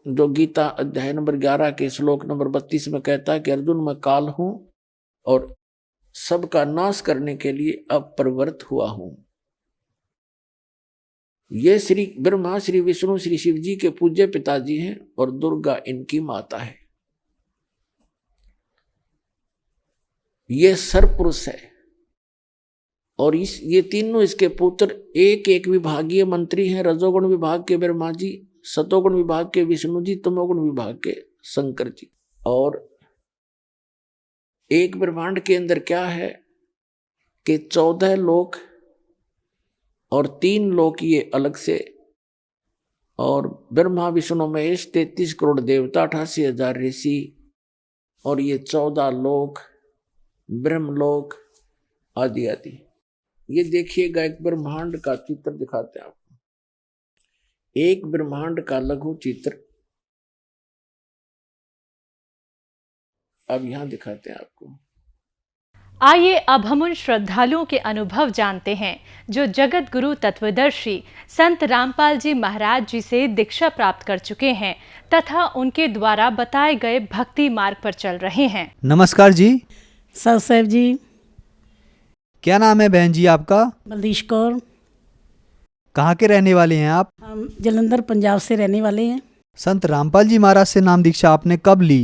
जो गीता अध्याय नंबर 11 के श्लोक नंबर 32 में कहता है कि अर्जुन मैं काल हूं और सबका नाश करने के लिए अब प्रवृत्त हुआ हूं। ये श्री ब्रह्मा, श्री विष्णु, श्री शिव जी के पूज्य पिताजी हैं और दुर्गा इनकी माता है। ये सरपुरुष है और ये तीनों इसके पुत्र एक एक विभागीय मंत्री हैं। रजोगुण विभाग के ब्रह्मा जी, सतोगुण विभाग के विष्णु जी, तमोगुण विभाग के शंकर जी। और एक ब्रह्मांड के अंदर क्या है कि 14 लोक और 3 लोक ये अलग से, और ब्रह्मा विष्णु महेश 33 करोड़ देवता 88,000 ऋषि, और ये 14 लोक, ब्रह्मलोक आदि आदि। ये देखिएगा, एक ब्रह्मांड का चित्र दिखाते हैं आपको, एक ब्रह्मांड का लघु चित्र अब यहां दिखाते हैं आपको। आइए अब हम उन श्रद्धालुओं के अनुभव जानते हैं जो जगत गुरु तत्वदर्शी संत रामपाल जी महाराज जी से दीक्षा प्राप्त कर चुके हैं तथा उनके द्वारा बताए गए भक्ति मार्ग पर चल रहे हैं। नमस्कार जी। सर साहब जी। क्या नाम है बहन जी आपका? बलदीश कौर। कहाँ के रहने वाले हैं आप? हम जलंधर पंजाब से रहने वाले हैं। संत रामपाल जी महाराज से नाम दीक्षा आपने कब ली?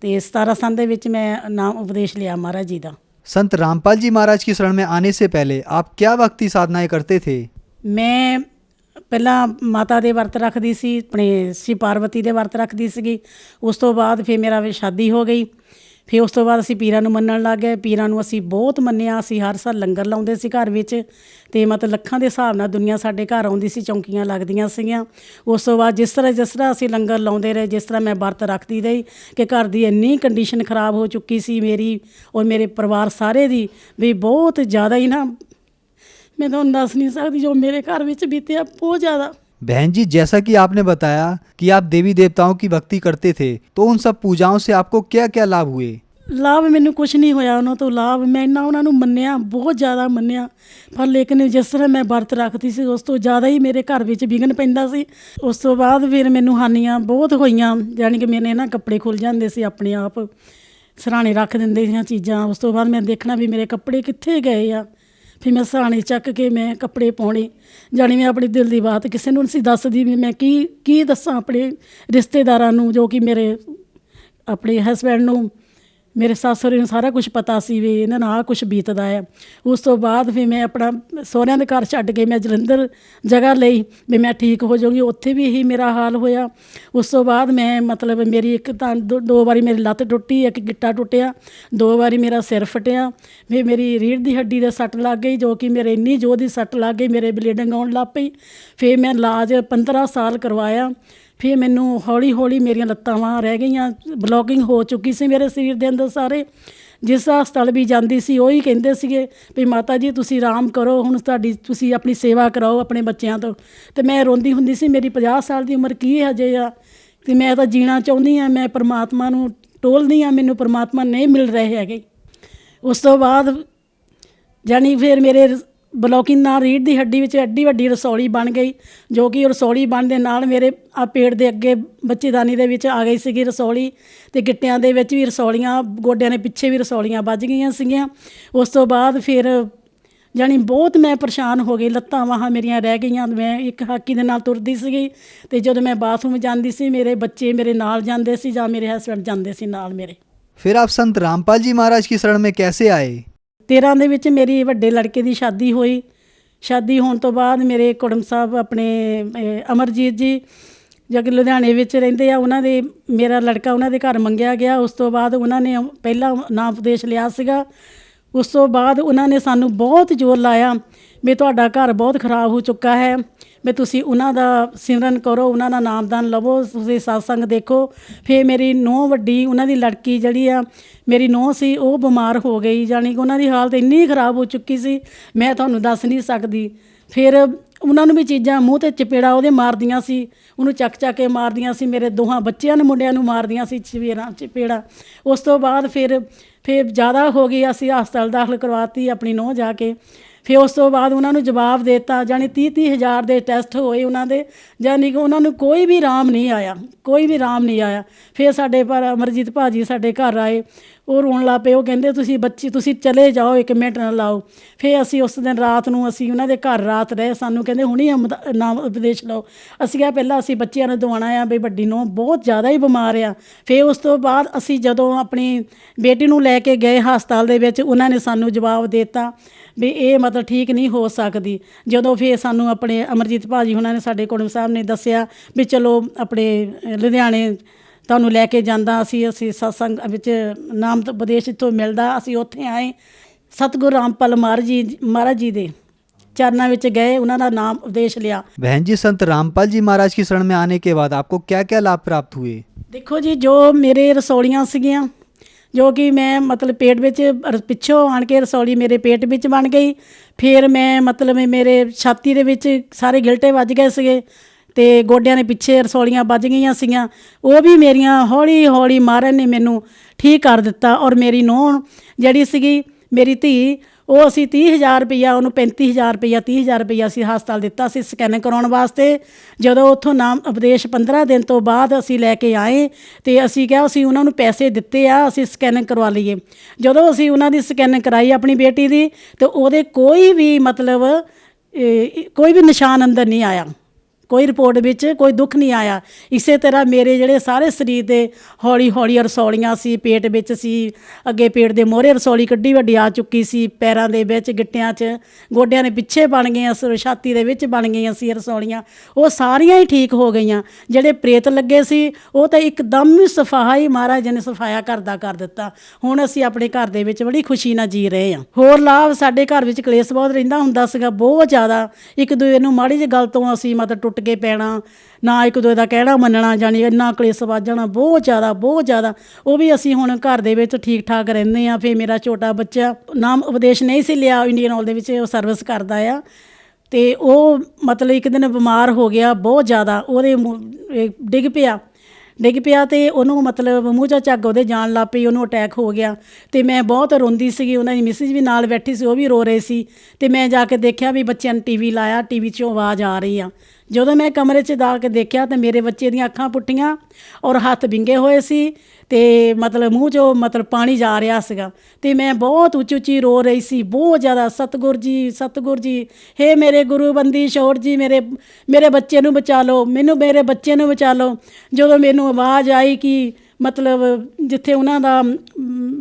ਤੇ 17 ਸਾਲ ਦੇ ਵਿੱਚ ਮੈਂ ਨਾਮ ਉਪਦੇਸ਼ ਲਿਆ महाराज जी ਦਾ। संत रामपाल जी महाराज की शरण में आने से पहले आप क्या भक्ति साधनाएं करते थे? ਮੈਂ ਪਹਿਲਾਂ ਮਾਤਾ ਦੇ ਵਰਤ ਰੱਖਦੀ ਸੀ, ਆਪਣੇ ਸ਼ਿਵ ਪਾਰਵਤੀ ਦੇ ਵਰਤ ਰੱਖਦੀ ਸੀਗੀ। ਉਸ ਤੋਂ ਬਾਅਦ ਫਿਰ ਮੇਰਾ ਸ਼ਾਦੀ ਹੋ ਗਈ। ਫਿਰ ਉਸ ਤੋਂ ਬਾਅਦ ਅਸੀਂ ਪੀਰਾਂ ਨੂੰ ਮੰਨਣ ਲੱਗ ਗਏ। ਪੀਰਾਂ ਨੂੰ ਅਸੀਂ ਬਹੁਤ ਮੰਨਿਆ। ਅਸੀਂ ਹਰ ਸਾਲ ਲੰਗਰ ਲਾਉਂਦੇ ਸੀ ਘਰ ਵਿੱਚ, ਅਤੇ ਮਤਲਬ ਲੱਖਾਂ ਦੇ ਹਿਸਾਬ ਨਾਲ ਦੁਨੀਆ ਸਾਡੇ ਘਰ ਆਉਂਦੀ ਸੀ, ਚੌਂਕੀਆਂ ਲੱਗਦੀਆਂ ਸੀਗੀਆਂ। ਉਸ ਤੋਂ ਬਾਅਦ ਜਿਸ ਤਰ੍ਹਾਂ ਅਸੀਂ ਲੰਗਰ ਲਾਉਂਦੇ ਰਹੇ, ਜਿਸ ਤਰ੍ਹਾਂ ਮੈਂ ਵਰਤ ਰੱਖਦੀ ਰਹੀ ਕਿ ਘਰ ਦੀ ਇੰਨੀ ਕੰਡੀਸ਼ਨ ਖਰਾਬ ਹੋ ਚੁੱਕੀ ਸੀ ਮੇਰੀ ਔਰ ਮੇਰੇ ਪਰਿਵਾਰ ਸਾਰੇ ਦੀ, ਵੀ ਬਹੁਤ ਜ਼ਿਆਦਾ ਹੀ ਨਾ, मैं तो दस नहीं सकती जो मेरे घर में बीते बहुत ज़्यादा। बहन जी, जैसा कि आपने बताया कि आप देवी देवताओं की भक्ति करते थे, तो उन सब पूजाओं से आपको क्या क्या लाभ हुए? लाभ मैंने कुछ नहीं होया उन्होंने तो लाभ मैं इन्ना उन्होंने मन्निया, बहुत ज़्यादा मन्निया, पर लेकिन जिस तरह मैं वरत रखती सी उस तो ज़्यादा ही मेरे घर में विघन पैंदा सी। उस तो बाद फिर मैनू हानियाँ बहुत होईयां, जानी कि मेरे ना कपड़े खुल जाते सी अपने आप, सराहने रख देंदे सी चीज़ां। उस तो बाद मैं देखना भी मेरे कपड़े कित्थे गए आ, फिर मैं सराहने चक के मैं कपड़े पाने, जानी मैं अपनी दिल की बात किसी नूं नहीं दसदी भी मैं की दसां अपने रिश्तेदारां नूं, जो कि मेरे अपने हसबैंड नूं, मेरे सੱਸ ਸਹੁਰੇ ਨੂੰ सारा कुछ पता सी भी इन्हां नाल आ कुछ बीतदा है। उस तो बाद फिर मैं अपना ਸਹੁਰਿਆਂ ਦੇ घर छड्ड के मैं जलंधर जगह लई भी मैं ठीक हो जाऊँगी, उत्थे भी यही मेरा हाल होया। उस तो बाद मैं मतलब मेरी एक तां दो बारी मेरी लत्त टुटी, एक गिट्टा टुटिया, 2 बारी मेरा सिर फटिया, फिर मेरी रीढ़ की हड्डी दे सੱਟ लग गई, जो कि मेरे इन्नी जोर दी सੱਟ लग गई, मेरे ब्लीडिंग आउण लग पई। फिर मैं इलाज 15 साल करवाया। फिर मैनू हौली हौली मेरिया लत्तां बांह रह गईयां, ब्लॉकिंग हो चुकी सी मेरे शरीर के अंदर सारे। जिस हस्पताल भी जाती सी ਉਹੀ ਕਹਿੰਦੇ ਸੀਗੇ भी माता जी तुसी आराम करो, हुण तुहाडी तुसी अपनी सेवा कराओ अपने बच्चों तो। तो मैं रोंदी हुंदी सी, मेरी 50 साल की उम्र की हजे आ, ते मैं तो जीना चाहुंदी हाँ, मैं परमात्मा नूं टोलदी हाँ, मैनू परमात्मा नहीं मिल रहे हैगे। उस तो बाद जानी फिर मेरे ब्लॉकिंग नाल रीढ़ की हड्डी विच एड्डी वड्डी रसौली बन गई, जो कि रसौली बन दे नाल मेरे आ पेट दे अगे बच्चेदानी दे विच आ गई सीगी रसौली, ते गिट्टियां दे विच भी रसौलियां, गोड्यां दे पिछे भी रसौलियां बज गईयां सीगीयां। उस तो बाद फिर जानी बहुत मैं परेशान हो गई, लत्तां बाहां मेरियां रह गईयां। मैं एक हाकी दे नाल तुरदी सीगी, ते जदों मैं बाथरूम जांदी सी मेरे बच्चे मेरे नाल जांदे सी जां मेरे हसबैंड जांदे सी नाल मेरे। फिर आप संत रामपाल जी महाराज की शरण में कैसे आए? 13 ਦੇ ਵਿੱਚ ਮੇਰੀ ਵੱਡੇ ਲੜਕੇ ਦੀ ਸ਼ਾਦੀ ਹੋਈ। ਸ਼ਾਦੀ ਹੋਣ ਤੋਂ ਬਾਅਦ ਮੇਰੇ ਕੁੜਮ ਸਾਹਿਬ ਆਪਣੇ ਅਮਰਜੀਤ ਜੀ ਜੋ ਕਿ ਲੁਧਿਆਣੇ ਵਿੱਚ ਰਹਿੰਦੇ ਆ, ਉਹਨਾਂ ਦੇ ਮੇਰਾ ਲੜਕਾ ਉਹਨਾਂ ਦੇ ਘਰ ਮੰਗਿਆ ਗਿਆ। ਉਸ ਤੋਂ ਬਾਅਦ ਉਹਨਾਂ ਨੇ ਪਹਿਲਾਂ ਨਾਮ ਉਪਦੇਸ਼ ਲਿਆ ਸੀਗਾ। ਉਸ ਤੋਂ ਬਾਅਦ ਉਹਨਾਂ ਨੇ ਸਾਨੂੰ ਬਹੁਤ ਜ਼ੋਰ ਲਾਇਆ ਵੀ ਤੁਹਾਡਾ ਘਰ ਬਹੁਤ ਖਰਾਬ ਹੋ ਚੁੱਕਾ ਹੈ, ਵੀ ਤੁਸੀਂ ਉਹਨਾਂ ਦਾ ਸਿਮਰਨ ਕਰੋ, ਉਹਨਾਂ ਦਾ ਨਾਮਦਾਨ ਲਵੋ, ਤੁਸੀਂ ਸਤਸੰਗ ਦੇਖੋ। ਫਿਰ ਮੇਰੀ ਨੂੰਹ ਵੱਡੀ, ਉਹਨਾਂ ਦੀ ਲੜਕੀ ਜਿਹੜੀ ਆ ਮੇਰੀ ਨੂੰਹ ਸੀ, ਉਹ ਬਿਮਾਰ ਹੋ ਗਈ, ਜਾਣੀ ਕਿ ਉਹਨਾਂ ਦੀ ਹਾਲਤ ਇੰਨੀ ਖਰਾਬ ਹੋ ਚੁੱਕੀ ਸੀ ਮੈਂ ਤੁਹਾਨੂੰ ਦੱਸ ਨਹੀਂ ਸਕਦੀ। ਫਿਰ ਉਹਨਾਂ ਨੂੰ ਵੀ ਚੀਜ਼ਾਂ ਮੂੰਹ 'ਤੇ ਚਪੇੜਾ ਉਹਦੇ ਮਾਰਦੀਆਂ ਸੀ, ਉਹਨੂੰ ਚੱਕ ਕੇ ਮਾਰਦੀਆਂ ਸੀ, ਮੇਰੇ ਦੋਹਾਂ ਬੱਚਿਆਂ ਨੂੰ ਮੁੰਡਿਆਂ ਨੂੰ ਮਾਰਦੀਆਂ ਸੀ ਚਪੇੜਾ। ਉਸ ਤੋਂ ਬਾਅਦ ਫਿਰ ਜ਼ਿਆਦਾ ਹੋ ਗਈ, ਅਸੀਂ ਹਸਪਤਾਲ ਦਾਖਲ ਕਰਵਾਤੀ ਆਪਣੀ ਨੂੰਹ ਜਾ ਕੇ। ਫਿਰ ਉਸ ਤੋਂ ਬਾਅਦ ਉਹਨਾਂ ਨੂੰ ਜਵਾਬ ਦੇ ਦਿੱਤਾ, ਜਾਣੀ 30 ਹਜ਼ਾਰ ਦੇ ਟੈਸਟ ਹੋਏ ਉਹਨਾਂ ਦੇ, ਜਾਣੀ ਕਿ ਉਹਨਾਂ ਨੂੰ ਕੋਈ ਵੀ ਆਰਾਮ ਨਹੀਂ ਆਇਆ, ਕੋਈ ਵੀ ਆਰਾਮ ਨਹੀਂ ਆਇਆ। ਫਿਰ ਸਾਡੇ ਪਰ ਅਮਰਜੀਤ ਭਾਜੀ ਸਾਡੇ ਘਰ ਆਏ, ਉਹ ਰੋਣ ਲੱਗ ਪਏ। ਉਹ ਕਹਿੰਦੇ ਤੁਸੀਂ ਬੱਚੀ ਤੁਸੀਂ ਚਲੇ ਜਾਓ, 1 ਮਿੰਟ ਨਾ ਲਾਓ। ਫਿਰ ਅਸੀਂ ਉਸ ਦਿਨ ਰਾਤ ਨੂੰ ਅਸੀਂ ਉਹਨਾਂ ਦੇ ਘਰ ਰਾਤ ਰਹੇ। ਸਾਨੂੰ ਕਹਿੰਦੇ ਹੁਣੀ ਨਾਮ ਉਪਦੇਸ਼ ਲਓ। ਅਸੀਂ ਕਿਹਾ ਪਹਿਲਾਂ ਅਸੀਂ ਬੱਚਿਆਂ ਨੂੰ ਦਵਾਉਣਾ ਆ ਵੀ ਵੱਡੀ ਨੂੰ ਬਹੁਤ ਜ਼ਿਆਦਾ ਹੀ ਬਿਮਾਰ ਆ। ਫਿਰ ਉਸ ਤੋਂ ਬਾਅਦ ਅਸੀਂ ਜਦੋਂ ਆਪਣੀ ਬੇਟੀ ਨੂੰ ਲੈ ਕੇ ਗਏ ਹਸਪਤਾਲ ਦੇ ਵਿੱਚ, ਉਹਨਾਂ ਨੇ ਸਾਨੂੰ ਜਵਾਬ ਦੇ ਦਿੱਤਾ ਵੀ ਇਹ ਮਤਲਬ ਠੀਕ ਨਹੀਂ ਹੋ ਸਕਦੀ। ਜਦੋਂ ਫਿਰ ਸਾਨੂੰ ਆਪਣੇ ਅਮਰਜੀਤ ਭਾਜੀ ਉਹਨਾਂ ਨੇ ਸਾਡੇ ਕੁੜਮ ਸਾਹਿਬ ਨੇ ਦੱਸਿਆ ਵੀ ਚਲੋ ਆਪਣੇ ਲੁਧਿਆਣੇ ਤੁਹਾਨੂੰ ਲੈ ਕੇ ਜਾਂਦਾ। ਅਸੀਂ ਸਤਸੰਗ ਵਿੱਚ ਨਾਮ ਉਪਦੇਸ਼ ਇੱਥੋਂ ਮਿਲਦਾ, ਅਸੀਂ ਉੱਥੇ ਆਏ। ਸਤਿਗੁਰੂ ਰਾਮਪਾਲ ਮਹਾਰਾਜ ਜੀ ਦੇ चरणों में गए, उन्होंने नाम उपदेश लिया। बहन जी, संत रामपाल जी महाराज की शरण में आने के बाद आपको क्या क्या लाभ प्राप्त हुए? देखो जी, जो मेरे रसौलियाँ सीगियाँ जो कि मैं मतलब पेट विच पिछों आन के रसौली मेरे पेट विच बन गई। फिर मैं मतलब मेरे छाती दे विच सारे गिलटे वज गए सीगे ते गोडियां ने पिछे रसौलियाँ बज गई सीगियां। वो भी मेरियां हौली हौली महाराज ने मैनू ठीक कर दिता। और मेरी नूंह जिहड़ी सीगी मेरी धी, वो असी 30,000 रुपया उन्होंने 35,000 रुपया 30,000 रुपया असी हस्पताल दिता सी स्कैनिंग कराउण वास्ते। जदों उत्थों नाम उपदेश 15 दिन तो बाद असी लैके आए तो असी क्या असी उन्होंने पैसे दिते आ असी स्कैनिंग करवा लीए। जदों असी उन्हों की स्कैनिंग कराई अपनी बेटी की तो वो कोई भी मतलब कोई भी निशान अंदर नहीं आया, कोई रिपोर्ट विच कोई दुख नहीं आया। इसे तरह मेरे जिहड़े सारे शरीर दे हौली हौली रसौलियाँ सी, पेट विच सी, अगे पेट दे मोहरे रसौली कड्डी वड्डी आ चुकी सी, पैरां दे विच गिट्टियां च, गोडियां दे पिछे बन गई, छाती दे विच बन गई सी रसौलियाँ, वो सारियां ही ठीक हो गईयां। जिहड़े प्रेत लगे सी वो तो एकदम ही सफाया ही महाराज ने सफाया करदा कर दिता। हुण असीं अपने घर दे विच बड़ी खुशी नाल जी रहे हां। होर लाभ साडे घर विच कलेश बहुत रहिंदा हुंदा सीगा, बहुत ज़्यादा। एक दूए नूं माड़ी जी गल तों असीं मतलब टुट के पैना, ना एक दूए दा कहना मनना, जानी इन्ना कलेस वध जाना बहुत ज़्यादा बहुत ज़्यादा। वो भी असीं हुण घर दे विच ठीक ठाक रहिंदे आ। फिर मेरा छोटा बच्चा नाम उपदेश नहीं सी लिया, इंडियन ऑयल दे विच वो सर्विस करदा आ ते वो मतलब एक दिन बीमार हो गया बहुत ज़्यादा। ओहदे डिग पिया तो उन्होंने मतलब मूँह चा झग वो जान लग पई, उन्होंने अटैक हो गया। तो मैं बहुत रोंदी सी, उन्होंने मिसिज भी नाल बैठी सी, वो भी रो रहे सी। तो मैं जाके देखा भी बच्चों ने टीवी लाया, टीवी चों आवाज़ आ रही आ। जो मैं कमरे च जा के देखा तो मेरे बच्चे दी अखां पुट्टियां और हत्थ विंगे होए सी ते मतलब मूँह चो मतलब पानी जा रहा सीगा। ते मैं बहुत उच्ची उच्ची रो रही सी बहुत ज़्यादा, सतगुर जी हे मेरे गुरु बंदी छोड़ जी, मेरे बच्चे नूं बचा लो, मैनू मेरे बच्चे नूं बचा लो। जो मैनू आवाज़ आई कि मतलब जिथे उन्हां दा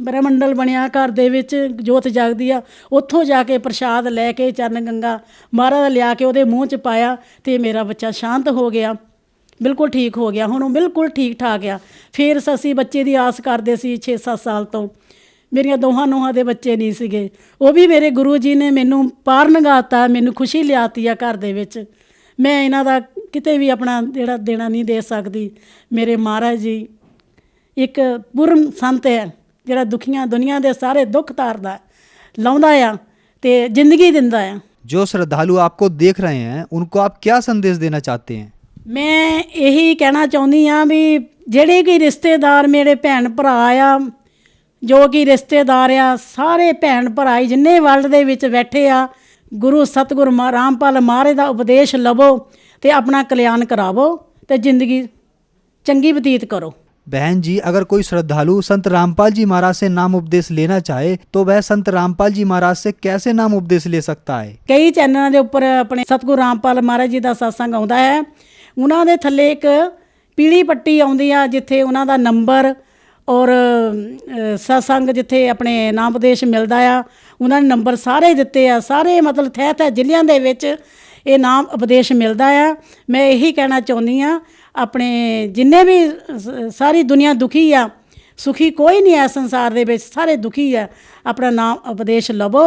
ब्रह्मंडल बनिया घर दे विच जोत जगदी आ, उत्थों जाके प्रशाद लैके चरण गंगा महाराज लिया के उहदे मूँह च पाया तो मेरा बच्चा शांत हो गया, बिल्कुल ठीक हो गया। हुण बिल्कुल ठीक ठाक आ। फिर असीं बच्चे की आस करते सी 6-7 साल तो, मेरिया दोहां नूहां दे बच्चे नहीं सीगे। वो भी मेरे गुरु जी ने मैनू पार नगाता, मैनू खुशी लियाती आ घर दे विच। मैं इन्हां दा किते भी अपना जेड़ा देना नहीं दे सकदी। मेरे महाराज जी एक पूर्ण संत है जिहड़ा दुखियां दुनिया दे सारे दुख तारदा लाउंदा आ ते जिंदगी दिंदा आ। जो श्रद्धालु आपको देख रहे हैं उनको आप क्या संदेश देना चाहते हैं? मैं यही कहना चाहुंदी हाँ भी जिहड़े कि रिश्तेदार मेरे भैन भरा आ, जो कि रिश्तेदार आ, सारे भैन भरा जिन्ने वर्ल्ड दे विच बैठे आ, गुरु सतगुरु रामपाल महाराज दा उपदेश लवो ते अपना कल्याण करावो ते जिंदगी चंगी बतीत करो। बहन जी, अगर कोई श्रद्धालु संत रामपाल जी महाराज से नाम उपदेश लेना चाहे तो वह संत रामपाल जी महाराज से कैसे नाम उपदेश ले सकता है? कई चैनलों के उपर अपने सतगुरु रामपाल महाराज जी का सत्संग आता है। उन्होंने थले एक पीली पट्टी आती है जिथे उन्हों नंबर और सत्संग जिथे अपने नाम उपदेश मिलता है, उन्होंने नंबर सारे दिते आ। सारे मतलब थे जिलियां दे विच ये नाम उपदेश मिलता है। मैं यही कहना चाहती हाँ अपने जिन्ने भी सारी दुनिया दुखी आ, सुखी कोई नहीं है संसार दे विच, सारे दुखी है। अपना नाम उपदेश लवो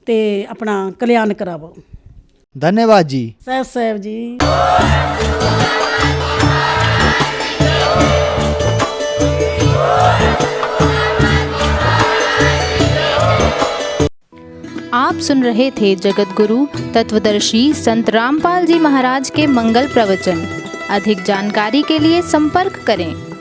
ते अपना कल्याण करावो। धन्यवाद जी। सत साहिब जी। आप सुन रहे थे जगत गुरु तत्वदर्शी संत रामपाल जी महाराज के मंगल प्रवचन। अधिक जानकारी के लिए संपर्क करें।